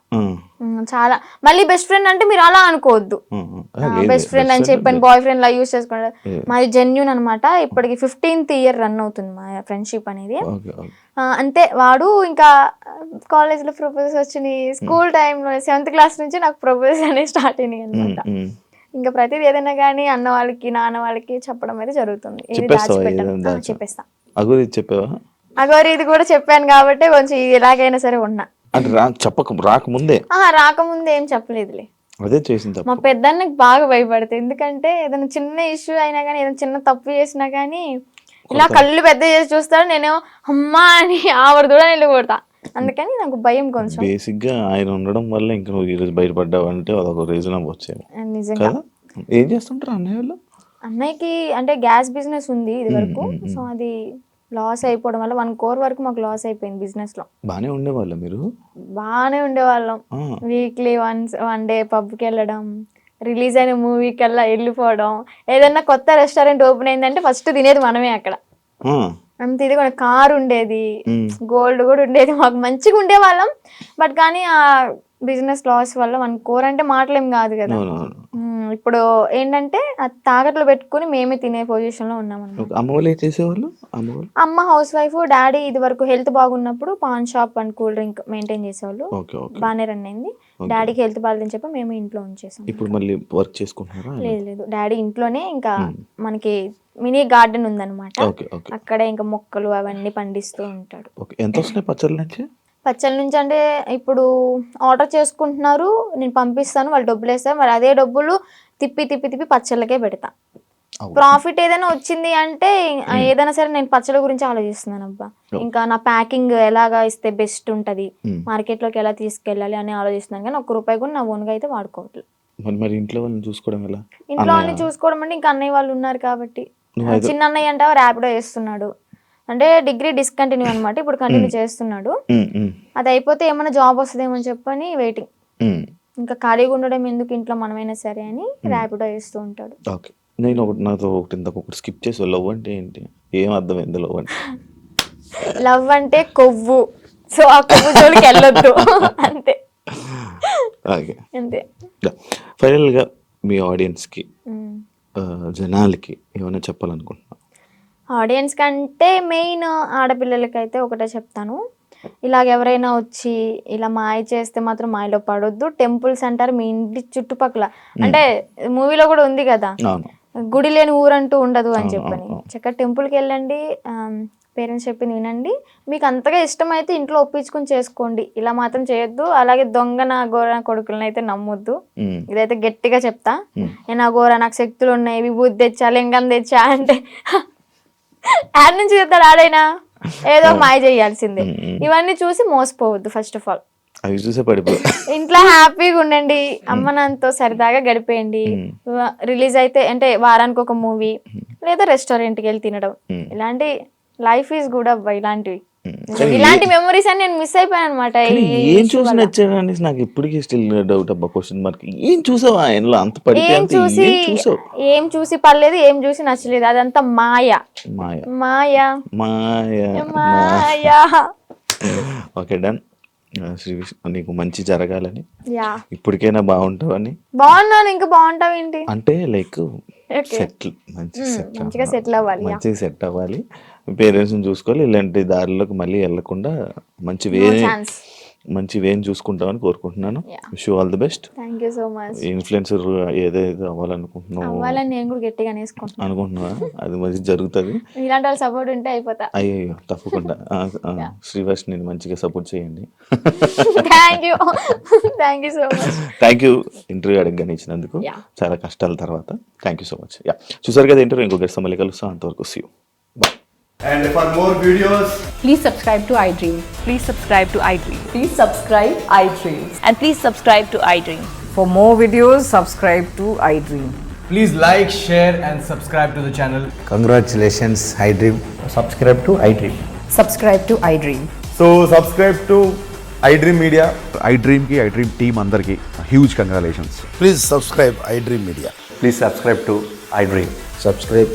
చాలా మళ్ళీ బెస్ట్ ఫ్రెండ్ అంటే మీరు అలా అనుకోవద్దు, బెస్ట్ ఫ్రెండ్ అని చెప్పాను బాయ్ ఫ్రెండ్ లా యూజ్ చేసుకుంటారు. మాది జెన్యూన్ అనమాట. ఇప్పటికి 15th year రన్ అవుతుంది మా ఫ్రెండ్షిప్ అనేది. అంతే. వాడు ఇంకా కాలేజ్ లో ప్రపోజల్స్ వచ్చినాయి, స్కూల్ టైంలో 7th క్లాస్ నుంచి నాకు ప్రపోజల్స్ అనేవి స్టార్ట్ అయినాయి అనమాట. ఇంకా ప్రతిదీ ఏదైనా కానీ అన్న వాళ్ళకి నాన్న వాళ్ళకి చెప్పడం అయితే జరుగుతుంది. చెప్పేస్తా. అగోరి ఇది కూడా చెప్పాను కాబట్టి కొంచెం ఎలాగైనా సరే ఉన్నా. రాకముందే ఏం చెప్పలేదులే. అదే చేసింది. మా పెద్దన్నకి బాగా భయపడతాయి, ఎందుకంటే ఏదైనా చిన్న ఇష్యూ అయినా కానీ, ఏదైనా చిన్న తప్పు చేసినా కానీ ఇలా కళ్ళు పెద్ద చేసి చూస్తాడు. నేనేమో అమ్మా అని ఆవిడ కూడా వెళ్ళిపోతా. అందుకని నాకు భయం కొంచెం. బేసిక్ గా ఆయన ఉండడం వల్ల ఇంకా నువ్వు ఈ రోజు బయటపడ్డావు అంటే అదొక రీజన్ అవ్వచ్చు. నిజంగా. ఏం చేస్తుంటారు అన్నయ్య వాళ్ళు? అన్నయ్యకి అంటే గ్యాస్ బిజినెస్ ఉంది ఇది వరకు. సో అది లాస్ అయిపోవడం వల్ల 1 crore వరకు మాకు లాస్ అయిపోయింది బిజినెస్ లో. బానే ఉండేవాళ్ళ మీరు? బానే ఉండేవాళ్ళం. వీక్లీ వన్ డే పబ్కి వెళ్ళడం, రిలీజ్ అయిన మూవీకి వెళ్ళిపోవడం. ఏదన్నా కొత్త రెస్టారెంట్ ఓపెన్ అయిందంటే ఫస్ట్ తినేది మనమే అక్కడ. అంత ఇది కూడా కార్ ఉండేది, గోల్డ్ కూడా ఉండేది, మాకు మంచిగా ఉండేవాళ్ళం. బట్ కానీ ఆ బిజినెస్ లాస్ వల్ల 1 crore అంటే మాటలేం కాదు కదా. ఇప్పుడు ఏంటంటే తాకట్లు పెట్టుకుని మేమే తినే పొజిషన్ లో ఉన్నాం. అమ్మ హౌస్ వైఫ్, డాడీ ఇది వరకు హెల్త్ బాగున్నప్పుడు pan shop and cool drink maintain చేసేవాళ్ళు. బాగానే రన్ అయింది. డాడీకి హెల్త్ బాగాలేదని చెప్పి మేము ఇంట్లో ఉంచేసాం. ఇప్పుడు మళ్ళీ వర్క్ చేసుకుంటున్నారా? లేదు, డాడీ ఇంట్లోనే ఇంకా మనకి మినీ గార్డెన్ ఉందన్నమాట. అక్కడే ఇంకా మొక్కలు అవన్నీ పండిస్తూ ఉంటాడు. ఎంత వస్తున్నాయి పచ్చళ్ళ నుంచి అంటే ఇప్పుడు ఆర్డర్ చేసుకుంటున్నారు, నేను పంపిస్తాను, వాళ్ళు డబ్బులు వేస్తారు. మరి అదే డబ్బులు తిప్పి పచ్చళ్ళకే పెడతా. ప్రాఫిట్ ఏదైనా వచ్చింది అంటే ఏదైనా సరే నేను పచ్చళ్ళ గురించి ఆలోచిస్తున్నాను అబ్బా. ఇంకా నా ప్యాకింగ్ ఎలాగా ఇస్తే బెస్ట్ ఉంటది, మార్కెట్ లోకి ఎలా తీసుకెళ్ళాలి అని ఆలోచిస్తున్నాను. కానీ ₹1 కూడా నా ఓన్గా అయితే వాడుకోవట్లేదు. ఇంట్లో వాళ్ళని చూసుకోవడం అంటే ఇంకా అన్నయ్య వాళ్ళు ఉన్నారు కాబట్టి. చిన్న అన్నయ్య అంటే ర్యాపిడో చేస్తున్నాడు, అంటే డిగ్రీ డిస్కంటిన్యూ అనమాట. ఇప్పుడు కంటిన్యూ చేస్తున్నాడు. అది అయిపోతే ఏమైనా జాబ్ వస్తుందేమో చెప్పని వెయిటింగ్. ఇంకా ఖాళీగా ఉండడం ఎందుకు ఇంట్లో, మనమైనా సరే అని ర్యాపిడో చేస్తూ ఉంటాడు. నాతో ఒకటి స్కిప్ చేసి, లవ్ అంటే ఏంటి, ఏం అర్థమైంది లవ్ అంటే? లవ్ అంటే కొవ్వు. సో ఆ కొవ్వు జోలికి వెళ్ళొద్దు అంతే. అంతే. ఫైనల్ గా మీ ఆడియన్స్ కి, జనాలకి ఏమైనా చెప్పాలనుకుంటున్నా? ఆడియన్స్ కంటే మెయిన్ ఆడపిల్లలకి అయితే ఒకటే చెప్తాను, ఇలాగ ఎవరైనా వచ్చి ఇలా మాయ చేస్తే మాత్రం మాయలో పడొద్దు. టెంపుల్స్ అంటారు మీ ఇంటి చుట్టుపక్కల, అంటే మూవీలో కూడా ఉంది కదా, గుడి లేని ఊరంటూ ఉండదు అని చెప్పని. చక్కగా టెంపుల్కి వెళ్ళండి, పేరెంట్స్ చెప్పింది వినండి. మీకు అంతగా ఇష్టమైతే ఇంట్లో ఒప్పించుకుని చేసుకోండి, ఇలా మాత్రం చేయొద్దు. అలాగే దొంగ గోర కొడుకులను అయితే నమ్మొద్దు. ఇదైతే గట్టిగా చెప్తా. నేను గోర నాకు శక్తులు ఉన్నాయి, విభూతి తెచ్చా, లింగం తెచ్చా అంటే యాడ్ నుంచి చెప్తాడు ఆడైనా, ఏదో మాయ చేయాల్సిందే. ఇవన్నీ చూసి మోసపోవద్దు. ఫస్ట్ ఆఫ్ ఆల్ ఇంట్లో హ్యాపీగా ఉండండి, అమ్మ నాన్నతో సరదాగా గడిపేయండి. రిలీజ్ అయితే అంటే వారానికి ఒక మూవీ, లేదా రెస్టారెంట్కి వెళ్ళి తినడం. ఇలాంటి లైఫ్ ఈజ్ గుడ్ అబ్బా. ఇలాంటివి కానీ ఇలాంటి మెమరీస్ అని నేను మిస్ అయిపోయాను అనమాట. ఏం చూసి నచ్చాడని నాకు ఇప్పటికీ స్టిల్ డౌట్ అబ్బా, క్వశ్చన్ మార్క్. ఏం చూసావు ఆయనలో అంత పడితే? ఏం చూసావు? ఏం చూసి పర్లేదు, ఏం చూసి నచ్చలేదు, అదంతా మాయ మాయ మాయ మాయ మాయ. Okay done. శ్రీ విష్ణు నీకు మంచి జరగాలని, యా ఇప్పటికైనా బాగుంటావని. బాగున్నాను, ఇంకా బాగుంటావు ఏంటి? అంటే లైక్ Okay. సెటిల్ మంచిగా సెటిల్ అవ్వాలి. మంచిగా సెట్ అవ్వాలి, పేరెంట్స్ని చూసుకోవాలి, ఇలాంటి దారిలోకి మళ్ళీ వెళ్ళకుండా మంచి ఛాన్స్. మంచి వేని చూసుకుంటామని కోరుకుంటున్నాను. Wish you all the best. Thank you so much. Influencer ఏదైతే అవ్వాలనుకుంటున్నావు అవ్వాలని నేను కూడా గట్టిగా నేర్చుకుంటున్నాను. అనుకుంటున్నా, అది మంచి జరుగుతుంది. ఇలాంటి వాళ్ళ సపోర్ట్ ఉంటే అయిపోతా. అయ్యో తప్పకుండా. శ్రీవర్ష్ నేను మంచిగా సపోర్ట్ చేయండి. Thank you thank you so much. Thank you interview అడగగానే ఇచ్చినందుకు. చాలా కష్టాల తర్వాత thank you so much. Yeah చూసారు కదా ఇంటర్వ్యూ. ఇంకొక మళ్ళీ కలుస్తాం. అంతవరకు see you. Bye. And for more videos, Please subscribe to iDream. Please subscribe to iDream. Please subscribe iDream. And please subscribe to iDream. For more videos, subscribe to iDream. please like, share, and subscribe to the channel. Congratulations, iDream. Subscribe to iDream. Subscribe to iDream. So subscribe to iDream Media. iDream team అందరికి huge congratulations. Please subscribe iDream Media. Please subscribe to iDream. Subscribe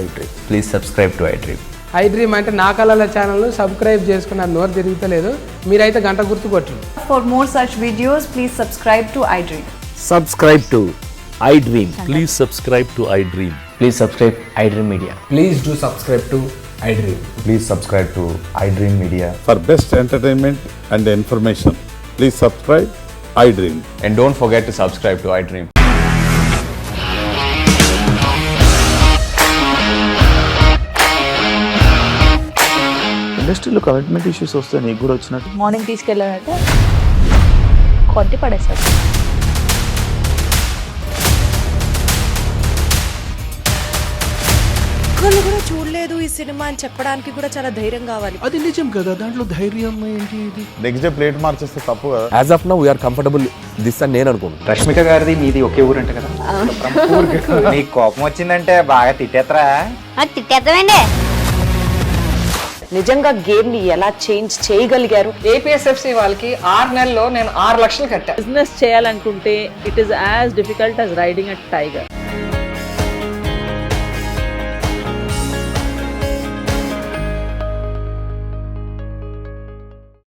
iDream. Please subscribe to iDream. iDream అంటే నా కళల ఛానల్ను సబ్స్క్రైబ్ చేసుకున్న నోరు తిరుగుతలేదు, మీరైతే గంట గుర్తు కొట్టండి. For more such videos, please subscribe to iDream. Subscribe to iDream. Please subscribe to iDream. Please subscribe iDream Media. Please do subscribe to iDream. Please subscribe to iDream Media. For best entertainment and information, please subscribe iDream. And don't forget to subscribe to iDream. ఇండస్ట్రీలో కమిట్మెంట్ ఇష్యూస్ వస్తే నీకు కూడా వచ్చినట్టు. మార్నింగ్ తీసుకెళ్ళాలంటే కొట్టి పడేస్తారు. ఒక్కళ్ళు కూడా చూడలేదు ఈ సినిమా అని చెప్పడానికి కూడా చాలా ధైర్యం కావాలి. అది నిజం కదా, దాంట్లో ధైర్యం ఏంటి? ఇది నెక్స్ట్ డే ప్లేట్ మార్చేస్తే తప్పు కదా. As of now, we are comfortable this అని నేను అనుకుంటున్నాను. రష్మిక గారిది మీది ఒకే ఊరంట కదా. నీకు కోపం వచ్చిందంటే బాగా తిట్టేత్తరా? తిట్టేద్దామండి. నిజంగా గేమ్ ని ఎలా చేంజ్ చేయగలిగారు? ఏపీఎస్ఎఫ్సి వాళ్ళకి 6 నెలల్లో నేను 6 లక్షలు కట్టా. బిజినెస్ చేయాలనుకుంటే it is as difficult as riding a tiger.